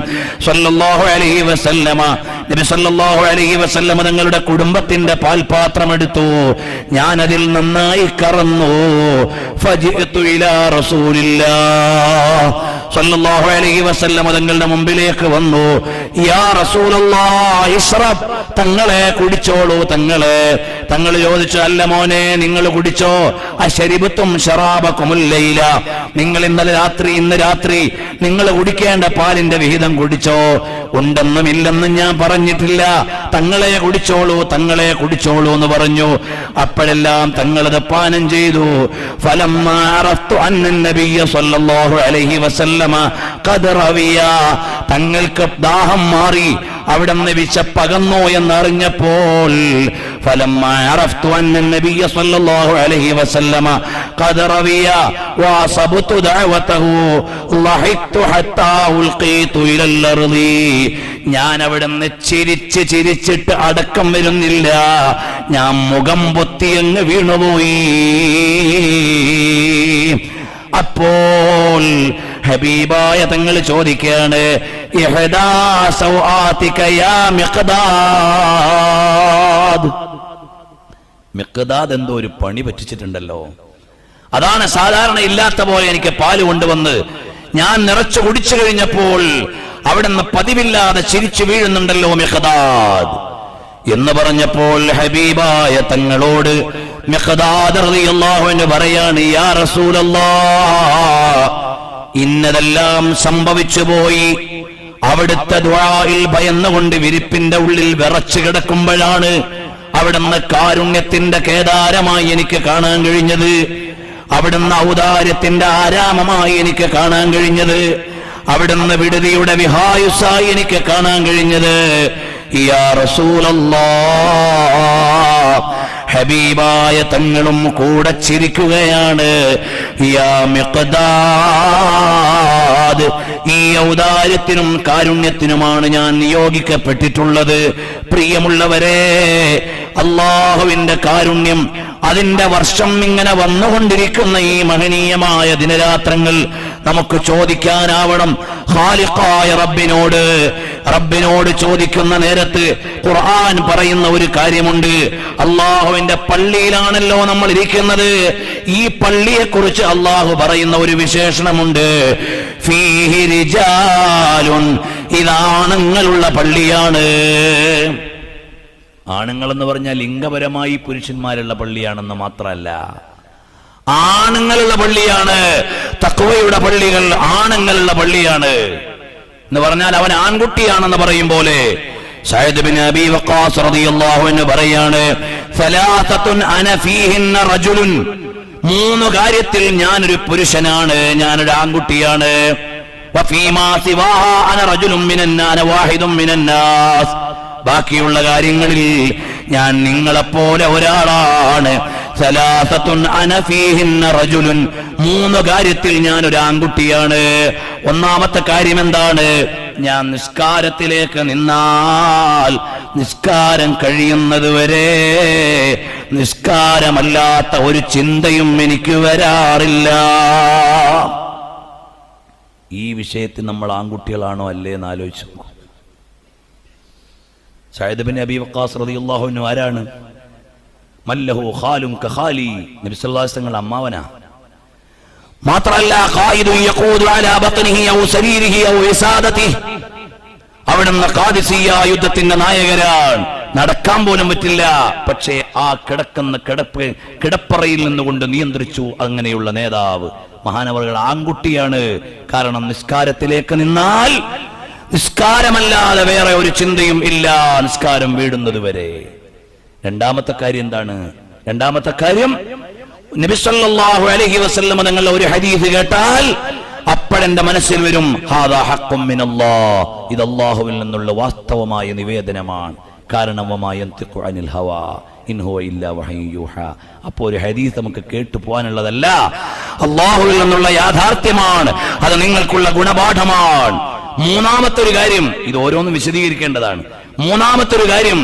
സ്വല്ലല്ലാഹു അലൈഹി വസല്ലമ, നബി സ്വല്ലല്ലാഹു അലൈഹി വസല്ലമ തങ്ങളുടെ കുടുംബത്തിന്റെ പാൽപാത്രമെടുത്തു. ഞാനതിൽ നന്നായി കറന്നു. ഫജിഅതു ഇലാ റസൂലില്ലാഹ് സ്വല്ലല്ലാഹു അലൈഹി വസല്ലമ തങ്ങളുടെ മുമ്പിലേക്ക് വന്നു. യാ റസൂലല്ലാഹ് ഇശ്റബ്, തങ്ങളെ കുടിച്ചോളൂ. തങ്ങൾ ചോദിച്ചു, അല്ല മോനെ, നിങ്ങൾ കുടിച്ചോ? അശരിബത്തും ശറാബക്കുമുൽ ലൈല, നിങ്ങൾ ഇന്ന് രാത്രി നിങ്ങൾ കുടിക്കേണ്ട പാലിന്റെ വിഹിതം കുടിച്ചോ? ഉണ്ടെന്നും ഇല്ലെന്നും ഞാൻ പറഞ്ഞിട്ടില്ല, തങ്ങളെ കുടിച്ചോളൂ എന്ന് പറഞ്ഞു. അപ്പോഴെല്ലാം തങ്ങളത് പാനം ചെയ്തു. ഫലമ്മാ അറഫ്തു അന്ന നബിയ സ്വല്ലല്ലാഹു അലൈഹി വസല്ലമ ഖദ് റവിയ, തങ്ങൾക്ക് ദാഹം മാറി, അവിടുന്ന് വിശപ്പകന്നോ എന്നറിഞ്ഞപ്പോൾ ഫലമ്മാ അറഫ്തു അന്ന നബിയ സ്വല്ലല്ലാഹു അലൈഹി വസല്ലമ ഖദ് റവിയ വഅസബതു ദഅവതഹു ലഹിഖ്തു ഹത്താ ഉൽഖീതു ഇലൽ അർളി. ഞാൻ അവിടുന്ന് ചിരിച്ചിട്ട് അടക്കം വരുന്നില്ല, ഞാൻ മുഖം പൊത്തിയങ്ങ് വീണുപോയി. അപ്പോൾ ഹബീബായ തങ്ങൾ ചോദിക്കുകയാണ്, ഇഹ്ദാ സൗആതിക യാ മിഖ്ദാദ്. മിഖ്ദാദ് എന്തോ ഒരു പണി പറ്റിച്ചിട്ടുണ്ടല്ലോ. അതാണ് സാധാരണ ഇല്ലാത്ത പോലെ എനിക്ക് പാല് കൊണ്ടുവന്ന് ഞാൻ നിറച്ചു കുടിച്ചു കഴിഞ്ഞപ്പോൾ അവിടുന്ന് പതിവില്ലാതെ ചിരിച്ചു വീഴുന്നുണ്ടല്ലോ മിഖ്ദാദ് എന്ന് പറഞ്ഞപ്പോൾ ഹബീബായ തങ്ങളോട് മിഖ്ദാദ് റളിയല്ലാഹു അൻഹു പറയാണ്, യാ റസൂലല്ലാഹ്, ഇന്നതെല്ലാം സംഭവിച്ചു പോയി. അവിടുത്തെ ദുആയിൽ ഭയന്നുകൊണ്ട് വിരിപ്പിന്റെ ഉള്ളിൽ വിറച്ചു കിടക്കുമ്പോഴാണ് അവിടുന്ന് കാരുണ്യത്തിന്റെ കേദാരമായി എനിക്ക് കാണാൻ കഴിഞ്ഞത്, അവിടുന്ന് ഔദാര്യത്തിന്റെ ആരാമമായി എനിക്ക് കാണാൻ കഴിഞ്ഞത്, അവിടുന്ന് വിടുതിയുടെ വിഹായുസായി എനിക്ക് കാണാൻ കഴിഞ്ഞത്. യാ റസൂലല്ലാഹ്, ഹബീബായ തങ്ങളും കൂടെ ചിരിക്കുകയാണ്. യാ മിഖ്ദാദ്, ഈ ഔദാര്യത്തിനും കാരുണ്യത്തിനുമാണ് ഞാൻ നിയോഗിക്കപ്പെട്ടിട്ടുള്ളത്. പ്രിയമുള്ളവരെ, അല്ലാഹുവിന്റെ കാരുണ്യം അതിന്റെ വർഷം ഇങ്ങനെ വന്നുകൊണ്ടിരിക്കുന്ന ഈ മഹനീയമായ ദിനരാത്രങ്ങൾ നമുക്ക് ചോദിക്കാനാവണം ഖാലിഖായ റബ്ബിനോട് ചോദിക്കുന്ന നേരത്ത് ഖുർആൻ പറയുന്ന ഒരു കാര്യമുണ്ട്. അല്ലാഹുവിന്റെ പള്ളിയിലാണല്ലോ നമ്മൾ ഇരിക്കുന്നത്. ഈ പള്ളിയെ കുറിച്ച് അല്ലാഹു പറയുന്ന ഒരു വിശേഷണമുണ്ട്. ഫീഹി റിജാലുൻ, ഇതാണുങ്ങളുള്ള പള്ളിയാണ്. ആണുങ്ങൾ എന്ന് പറഞ്ഞാൽ ലിംഗപരമായി പുരുഷന്മാരുള്ള പള്ളിയാണെന്ന് മാത്രമല്ല, ആണുങ്ങളുള്ള പള്ളിയാണ്. തഖ്വയുടെ പള്ളികൾ ആണുങ്ങളുള്ള പള്ളിയാണ് എന്ന് പറഞ്ഞാൽ അവൻ ആൺകുട്ടിയാണെന്ന് പറയും പോലെ. സഅദ് ബിൻ അബീ വഖാസ് റളിയല്ലാഹു അൻഹു പറയാണ്, സലാസത്തുൻ അന ഫീഹിന്ന റജുലുൻ, 3 കാര്യത്തിൽ ഞാനൊരു പുരുഷനാണ്, ഞാനൊരു ആൺകുട്ടിയാണ്. വഫീമാ സിവാഹാ അന റജുലുൻ മിനന്നാ വാഹിദുൻ മിനന്നാസ്, ബാക്കിയുള്ള കാര്യങ്ങളിൽ ഞാൻ നിങ്ങളെപ്പോലെ ഒരാളാണ്. സലാസത്തുൻ അന ഫീഹിന്ന റജുലുൻ, 3 കാര്യത്തിൽ ഞാൻ ഒരു ആൺകുട്ടിയാണ്. ഒന്നാമത്തെ കാര്യം എന്താണ്? ഞാൻ നിസ്കാരത്തിലേക്ക് നിന്നാൽ നിസ്കാരം കഴിയുന്നത് വരെ നിസ്കാരമല്ലാത്ത ഒരു ചിന്തയും എനിക്ക് വരാറില്ല. ഈ വിഷയത്തിൽ നമ്മൾ ആൺകുട്ടികളാണോ അല്ലേ എന്ന് ആലോചിച്ചു. സഅദ് ബിൻ അബീ വഖാസ് റളിയല്ലാഹു അൻഹു ആരാണ്? മല്ലഹു ഖാലും കഖാലി, നബി സല്ലല്ലാഹു അലൈഹി വസല്ലം അമ്മാവനാ. മാത്രമല്ല ഖായിദു യഖൂദു അലാ ബത്നിഹി ഔ സരീരിഹി ഔ ഇസാദതിഹി, അവിടുന്ന് ഖാദിസിയ യുദ്ധത്തിന്റെ നായകരാണ്. നടക്കാൻ പോലും പറ്റില്ല, പക്ഷേ ആ കിടപ്പറയിൽ നിന്നുകൊണ്ട് നിയന്ത്രിച്ചു. അങ്ങനെയുള്ള നേതാവ് മഹാനവറുകൾ ആൺകുട്ടിയാണ്. കാരണം നിസ്കാരത്തിലേക്ക് നിന്നാൽ നിസ്കാരമല്ലാതെ വേറെ ഒരു ചിന്തയും ഇല്ല, നിസ്കാരം വീടുന്നത് വരെ. രണ്ടാമത്തെ കാര്യം എന്താണ്? രണ്ടാമത്തെ കാര്യം, നബി സല്ലല്ലാഹു അലൈഹി വസല്ലം തങ്ങളുടെ ഒരു ഹദീസ് കേട്ടാൽ അപ്പോഴെന്റെ മനസ്സിൽ വരും, ഹാദാ ഹഖ്ഖും മിനല്ലാഹ്, ഇത് അല്ലാഹുവിൽ നിന്നുള്ള വാസ്തവമായ നിവേദനമാണ്. കാരണം വമാ യൻതിഖു അനിൽ ഹവാ ഇൻ ഹുവ ഇല്ലാ വഹയ്യു യൂഹാ. അപ്പോൾ ഒരു ഹദീസ് നമുക്ക് കേട്ടു പോകാനുള്ളതല്ല, അല്ലാഹുവിൽ നിന്നുള്ള യാഥാർത്ഥ്യമാണ്. അത് നിങ്ങൾക്കുള്ള ഗുണപാഠമാണ്. മൂന്നാമത്തെ ഒരു കാര്യം, ഇത് ഓരോന്നും വിശദീകരിക്കേണ്ടതാണ്. മൂന്നാമത്തെ ഒരു കാര്യം,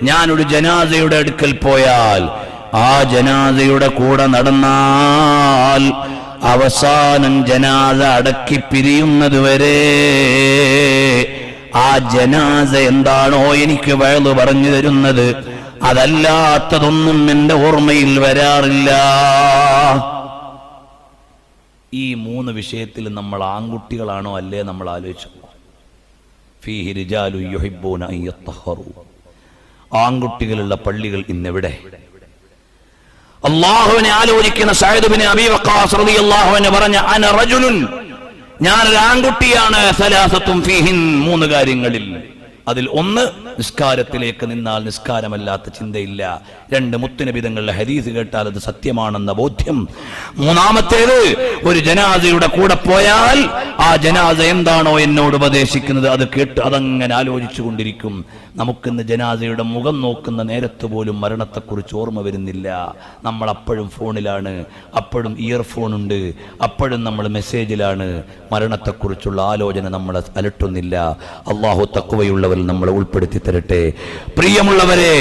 ഞാനൊരു ജനാസയുടെ അടുക്കൽ പോയാൽ ആ ജനാസയുടെ കൂടെ നടന്നാൽ അവസാനം ജനാസ അടക്കി പിരിയുന്നത് വരെ ആ ജനാസ എന്താണോ എനിക്ക് വയലു പറഞ്ഞു തരുന്നത് അതല്ലാത്തതൊന്നും എന്റെ ഓർമ്മയിൽ വരാറില്ല. ഈ 3 വിഷയത്തിൽ നമ്മൾ ആൺകുട്ടികളാണോ അല്ലേ നമ്മൾ ആലോചിച്ചു. ഫീഹി റിജാലു യുഹിബ്ബൂന അൻ യത്തഹറു, ആൺകുട്ടികളുള്ള പള്ളികൾ ഇന്നെവിടെ? അല്ലാഹുവിനെ ആലോചിക്കുന്ന സഅദ് ബിൻ അബീ വഖാസ് റളിയല്ലാഹു അൻഹു പറഞ്ഞ, അന റജുലുൻ, ഞാനൊരു ആൺകുട്ടിയാണ്. സലാസത്തും ഫീഹിൻ, 3 കാര്യങ്ങളിൽ. അതിൽ ഒന്ന്, നിസ്കാരത്തിലേക്ക് നിന്നാൽ നിസ്കാരമല്ലാത്ത ചിന്തയില്ല. 2, മുത്തുനബി തങ്ങളുടെ ഹദീസ് കേട്ടാൽ അത് സത്യമാണെന്ന ബോധ്യം. മൂന്നാമത്തേത്, ഒരു ജനാസയുടെ കൂടെ പോയാൽ ആ ജനാസ എന്താണോ എന്നോട് ഉപദേശിക്കുന്നത് അത് കേട്ട് അതങ്ങനെ ആലോചിച്ചു കൊണ്ടിരിക്കും. നമുക്കിന്ന് ജനാസയുടെ മുഖം നോക്കുന്ന നേരത്ത് പോലും മരണത്തെക്കുറിച്ച് ഓർമ്മ വരുന്നില്ല. നമ്മൾ അപ്പോഴും ഫോണിലാണ്, അപ്പോഴും ഇയർഫോൺ ഉണ്ട്, അപ്പോഴും നമ്മൾ മെസ്സേജിലാണ്. മരണത്തെക്കുറിച്ചുള്ള ആലോചന നമ്മളെ അലട്ടുന്നില്ല. അല്ലാഹു തഖ്വയുള്ളവരിൽ നമ്മളെ ഉൾപ്പെടുത്തി തരട്ടെ. പ്രിയമുള്ളവരെ,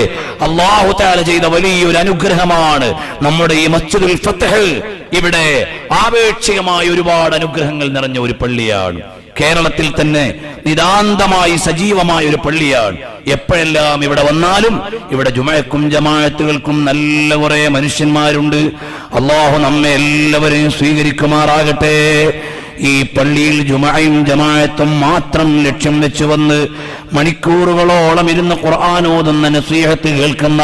അല്ലാഹു തആല ചെയ്ത വലിയൊരു അനുഗ്രഹമാണ് നമ്മുടെ ഈ മസ്ജിദുൽ ഫത്ഹ്. ഇവിടെ ആപേക്ഷികമായ ഒരുപാട് അനുഗ്രഹങ്ങൾ നിറഞ്ഞ ഒരു പള്ളിയാണ്. കേരളത്തിൽ തന്നെ നിതാന്തമായി സജീവമായ ഒരു പള്ളിയാണ്. എപ്പോഴെല്ലാം ഇവിടെ വന്നാലും ഇവിടെ ജുമഅക്കും ജമാഅത്തുകൾക്കും നല്ല കുറെ മനുഷ്യന്മാരുണ്ട്. അല്ലാഹു നമ്മെ എല്ലാവരെയും സ്വീകരിക്കുമാറാകട്ടെ. ഈ പള്ളിയിൽ ജുമഅയും ജമാഅത്തും മാത്രം ലക്ഷ്യം വെച്ച് വന്ന് മണിക്കൂറുകളോളം ഇരുന്ന് ഖുർആൻ ഓതുന്ന നസീഹത്ത് കേൾക്കുന്ന,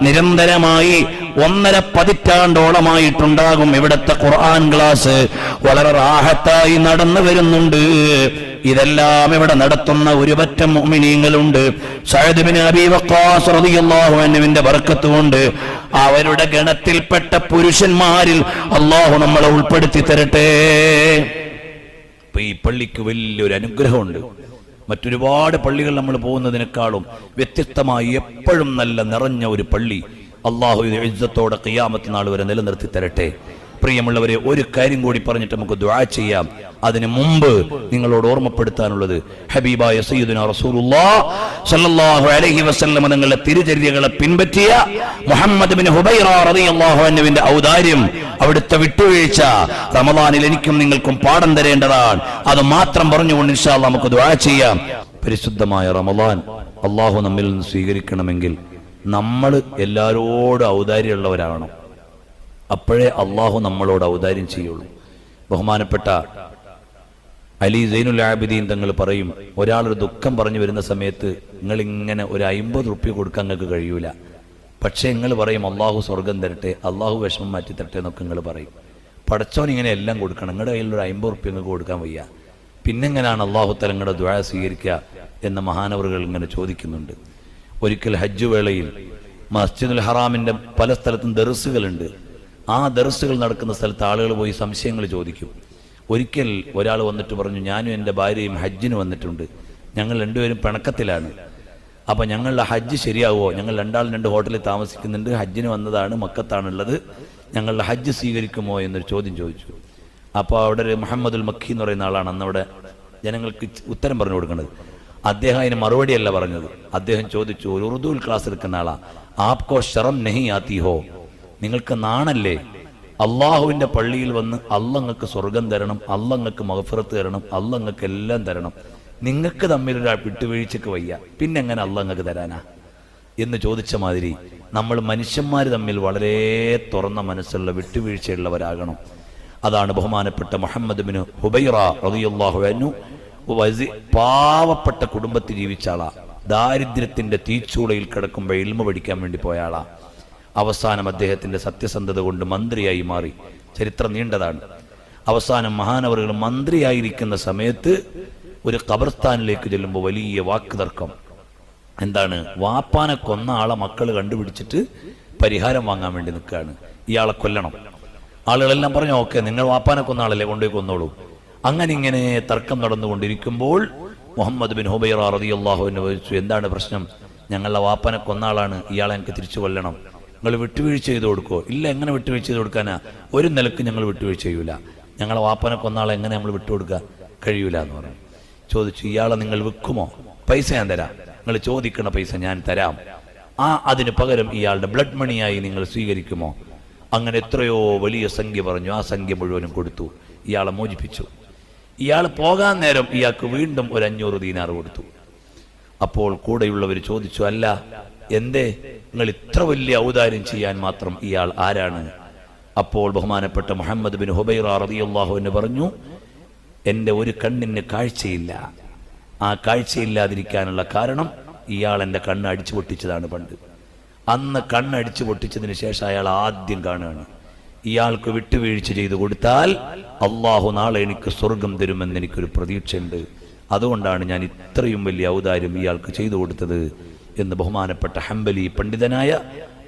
നിരന്തരമായി 1.5 പതിറ്റാണ്ടോളമായിട്ടുണ്ടാകും ഇവിടുത്തെ ഖുർആൻ ക്ലാസ് വളരെ റാഹത്തായി നടന്നു വരുന്നുണ്ട്. ഇതെല്ലാം ഇവിടെ നടത്തുന്ന ഒരു പറ്റം മുഅ്മിനീങ്ങളുണ്ട്. സഅദ് ബിൻ അബീ വഖാസ് റളിയല്ലാഹു അൻഹുവിന്റെ ബർക്കത്ത് കൊണ്ട് അവരുടെ ഗണത്തിൽപ്പെട്ട പുരുഷന്മാരിൽ അല്ലാഹു നമ്മളെ ഉൾപ്പെടുത്തി തരട്ടെ. ഈ പള്ളിക്ക് വലിയൊരു അനുഗ്രഹമുണ്ട്. മറ്റൊരുപാട് പള്ളികൾ നമ്മൾ പോകുന്നതിനേക്കാളും വ്യത്യസ്തമായി എപ്പോഴും നല്ല നിറഞ്ഞ ഒരു പള്ളി അല്ലാഹു ഇസ്സത്തോടെ ഖിയാമത്ത് നാൾ വരെ നിലനിർത്തി തരട്ടെ. പ്രിയമുള്ളവരെ, ഒരു കാര്യം കൂടി പറഞ്ഞിട്ട് നമുക്ക് ദുആ ചെയ്യാം. അതിനു മുമ്പ് നിങ്ങളോട് ഓർമ്മപ്പെടുത്താനുള്ളത്, ഹബീബായ സയ്യിദുനാ റസൂലുള്ളാഹി സ്വല്ലല്ലാഹു അലൈഹി വസല്ലം തങ്ങളുടെ തിരുചര്യകളെ പിൻപറ്റിയ മുഹമ്മദ് ബിൻ ഹുബൈറ റളിയല്ലാഹു അൻഹുവിന്റെ ഔദാര്യം, അവിടുത്തെ വിട്ടുവീഴ്ച റമദാനിൽ എനിക്കും നിങ്ങൾക്കും പാഠം തരേണ്ടതാണ്. അത് മാത്രം പറഞ്ഞുകൊണ്ട് ഇൻഷാ അല്ലാഹ് നമുക്ക് ദുആ ചെയ്യാം. പരിശുദ്ധമായ റമദാൻ അല്ലാഹു നമ്മിൽ നിന്ന് സ്വീകരിക്കണമെങ്കിൽ നമ്മൾ എല്ലാവരോടും ഔദാര്യമുള്ളവരാകണം. അപ്പോഴേ അള്ളാഹു നമ്മളോട് ഔദാര്യം ചെയ്യുള്ളൂ. ബഹുമാനപ്പെട്ട അലി സൈനുൽ ആബിദീൻ തങ്ങൾ പറയും, ഒരാളൊരു ദുഃഖം പറഞ്ഞു വരുന്ന സമയത്ത് നിങ്ങൾ ഇങ്ങനെ ഒരു 50 റുപ്യ കൊടുക്കാൻ നിങ്ങൾക്ക് കഴിയൂല. പക്ഷെ നിങ്ങൾ പറയും അള്ളാഹു സ്വർഗം തരട്ടെ, അള്ളാഹു വിഷമം മാറ്റി തരട്ടെ എന്നൊക്കെ നിങ്ങൾ പറയും. പടച്ചോൻ ഇങ്ങനെ എല്ലാം കൊടുക്കണം, നിങ്ങളുടെ കയ്യിലൊരു 50 റുപ്യ നിങ്ങൾക്ക് കൊടുക്കാൻ വയ്യ. പിന്നെങ്ങനെയാണ് അള്ളാഹു തആല നിങ്ങളുടെ ദുആ സ്വീകരിക്കുക എന്ന മഹാനവറുകൾ ഇങ്ങനെ ചോദിക്കുന്നുണ്ട്. ഒരിക്കൽ ഹജ്ജ് വേളയിൽ മസ്ജിദുൽ ഹറാമിന്റെ പല സ്ഥലത്തും ദർസുകളുണ്ട്. ആ ദർസുകൾ നടക്കുന്ന സ്ഥലത്ത് ആളുകൾ പോയി സംശയങ്ങൾ ചോദിക്കും. ഒരിക്കൽ ഒരാൾ വന്നിട്ട് പറഞ്ഞു, ഞാനും എൻ്റെ ഭാര്യയും ഹജ്ജിന് വന്നിട്ടുണ്ട്, ഞങ്ങൾ രണ്ടുപേരും പിണക്കത്തിലാണ്. അപ്പം ഞങ്ങളുടെ ഹജ്ജ് ശരിയാവുമോ? ഞങ്ങൾ രണ്ടാളും 2 ഹോട്ടലിൽ താമസിക്കുന്നുണ്ട്, ഹജ്ജിന് വന്നതാണ്, മക്കത്താണുള്ളത്, ഞങ്ങളുടെ ഹജ്ജ് സ്വീകരിക്കുമോ എന്നൊരു ചോദ്യം ചോദിച്ചു. അപ്പോൾ അവിടെ ഒരു മുഹമ്മദുൽ മക്കി എന്ന് പറയുന്ന ആളാണ് അന്നവിടെ ജനങ്ങൾക്ക് ഉത്തരം പറഞ്ഞു കൊടുക്കുന്നത്. അദ്ദേഹം അതിന് മറുപടിയല്ല പറഞ്ഞത്. അദ്ദേഹം ചോദിച്ചു, ഒരു ഉറുദുവിൽ ക്ലാസ് എടുക്കുന്ന ആളാ, ആപ്കോ ശറം നഹി ആത്തി ഹോ, നിങ്ങൾക്ക് നാണല്ലേ അള്ളാഹുവിന്റെ പള്ളിയിൽ വന്ന് അള്ളങ്ങൾക്ക് സ്വർഗം തരണം, അള്ളങ്ങൾക്ക് മഗ്ഫിറത്ത് തരണം, അള്ളങ്ങൾക്ക് എല്ലാം തരണം, നിങ്ങൾക്ക് തമ്മിലൊരു വിട്ടുവീഴ്ചക്ക് വയ്യ, പിന്നെ എങ്ങനെ അള്ളങ്ങൾക്ക് തരാനാ എന്ന് ചോദിച്ച മാതിരി നമ്മൾ മനുഷ്യന്മാർ തമ്മിൽ വളരെ തുറന്ന മനസ്സുള്ള വിട്ടുവീഴ്ചയുള്ളവരാകണം. അതാണ് ബഹുമാനപ്പെട്ട മുഹമ്മദ് ബിൻ ഹുബൈറ റളിയല്ലാഹു അൻഹു പാവപ്പെട്ട കുടുംബത്തിൽ ജീവിച്ച ആളാ. ദാരിദ്ര്യത്തിന്റെ തീച്ചൂളയിൽ കിടക്കുമ്പോൾ ഇൽമ പഠിക്കാൻ വേണ്ടി പോയ ആളാ. അവസാനം അദ്ദേഹത്തിന്റെ സത്യസന്ധത കൊണ്ട് മന്ത്രിയായി മാറി. ചരിത്രം നീണ്ടതാണ്. അവസാനം മഹാനവറുകൾ മന്ത്രിയായിരിക്കുന്ന സമയത്ത് ഒരു ഖബർസ്ഥാനിലേക്ക് ചെല്ലുമ്പോൾ വലിയ വാക്ക് തർക്കം. എന്താണ്? വാപ്പാനെ കൊന്ന ആളെ മക്കൾ കണ്ടുപിടിച്ചിട്ട് പരിഹാരം വാങ്ങാൻ വേണ്ടി നിൽക്കുകയാണ്, ഇയാളെ കൊല്ലണം. ആളുകളെല്ലാം പറഞ്ഞു, ഓക്കെ, നിങ്ങൾ വാപ്പാനെ കൊന്ന ആളല്ലേ, കൊണ്ടുപോയി കൊന്നോളൂ. അങ്ങനെ ഇങ്ങനെ തർക്കം നടന്നുകൊണ്ടിരിക്കുമ്പോൾ മുഹമ്മദ് ബിൻ ഹുബൈറ റളിയല്ലാഹു അൻഹു ചോദിച്ചു, എന്താണ് പ്രശ്നം? ഞങ്ങളുടെ വാപ്പാനെ കൊന്ന ആളാണ്, ഇയാളെ എനിക്ക് തിരിച്ചു കൊല്ലണം, നിങ്ങൾ വിട്ടുവീഴ്ച ചെയ്ത് കൊടുക്കുമോ? ഇല്ല, എങ്ങനെ വിട്ടുവീഴ്ച ചെയ്ത് കൊടുക്കാനാ? ഒരു നിലക്ക് ഞങ്ങൾ വിട്ടുവീഴ്ച ചെയ്യൂല, ഞങ്ങളെ വാപ്പാനെ കൊന്ന ആളെ എങ്ങനെ നമ്മൾ വിട്ടുകൊടുക്കുക? കഴിയൂല എന്ന് പറഞ്ഞു. ചോദിച്ചു, ഇയാളെ നിങ്ങൾ വിൽക്കുമോ? പൈസ ഞാൻ തരാം, നിങ്ങൾ ചോദിക്കണ പൈസ ഞാൻ തരാം, അതിന് പകരം ഇയാളുടെ ബ്ലഡ് മണിയായി നിങ്ങൾ സ്വീകരിക്കുമോ? അങ്ങനെ എത്രയോ വലിയ സംഖ്യ പറഞ്ഞു. ആ സംഖ്യ മുഴുവനും കൊടുത്തു, ഇയാളെ മോചിപ്പിച്ചു. ഇയാൾ പോകാൻ നേരം ഇയാൾക്ക് വീണ്ടും ഒരു 500 ദീനാർ കൊടുത്തു. അപ്പോൾ കൂടെയുള്ളവർ ചോദിച്ചു, അല്ല, എന്തേ നിങ്ങൾ ഇത്ര വലിയ ഔദാര്യം ചെയ്യാൻ മാത്രം ഇയാൾ ആരാണ്? അപ്പോൾ ബഹുമാനപ്പെട്ട മുഹമ്മദ് ബിൻ ഹുബൈറ റളിയല്ലാഹു അൻഹു പറഞ്ഞു, എൻ്റെ ഒരു കണ്ണിന് കാഴ്ചയില്ല, ആ കാഴ്ചയില്ലാതിരിക്കാനുള്ള കാരണം ഇയാൾ എൻ്റെ കണ്ണ് അടിച്ചു പൊട്ടിച്ചതാണ് പണ്ട്. അന്ന് കണ്ണടിച്ചു പൊട്ടിച്ചതിന് ശേഷം അയാൾ ആദ്യം കാണുകയാണ്. ഇയാൾക്ക് വിട്ടുവീഴ്ച ചെയ്തു കൊടുത്താൽ അള്ളാഹു നാളെ എനിക്ക് സ്വർഗം തരുമെന്ന് എനിക്കൊരു പ്രതീക്ഷയുണ്ട്, അതുകൊണ്ടാണ് ഞാൻ ഇത്രയും വലിയ ഔദാര്യം ഇയാൾക്ക് ചെയ്തു കൊടുത്തത് എന്ന് ബഹുമാനപ്പെട്ട ഹംബലി പണ്ഡിതനായ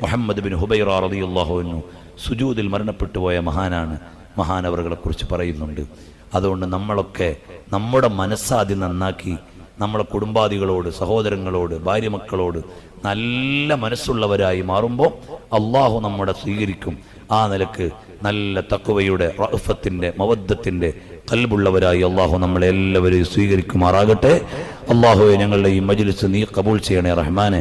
മുഹമ്മദ് ബിൻ ഹുബൈറ റളിയല്ലാഹു അൻഹു സുജൂദിൽ മരണപ്പെട്ടു പോയ മഹാനാണ്. മഹാനവറുകളെ കുറിച്ച് പറയുന്നുണ്ട്. അതുകൊണ്ട് നമ്മളൊക്കെ നമ്മുടെ മനസ്സാദ്യം നന്നാക്കി നമ്മളെ കുടുംബാദികളോട്, സഹോദരങ്ങളോട്, ഭാര്യ മക്കളോട് നല്ല മനസ്സുള്ളവരായി മാറുമ്പോൾ അള്ളാഹു നമ്മളെ സ്വീകരിക്കും. ആ നിലക്ക് നല്ല തഖ്വയുടെ, റഅഫത്തിന്റെ, മവദ്ദത്തിന്റെ ഖൽബുള്ളവരായി അള്ളാഹു നമ്മളെ എല്ലാവരെയും സ്വീകരിക്കുമാറാകട്ടെ. അള്ളാഹുവെ, ഞങ്ങളുടെ ഈ മജ്ലിസ് നീ കബൂൽ ചെയ്യണേ റഹ്മാനെ.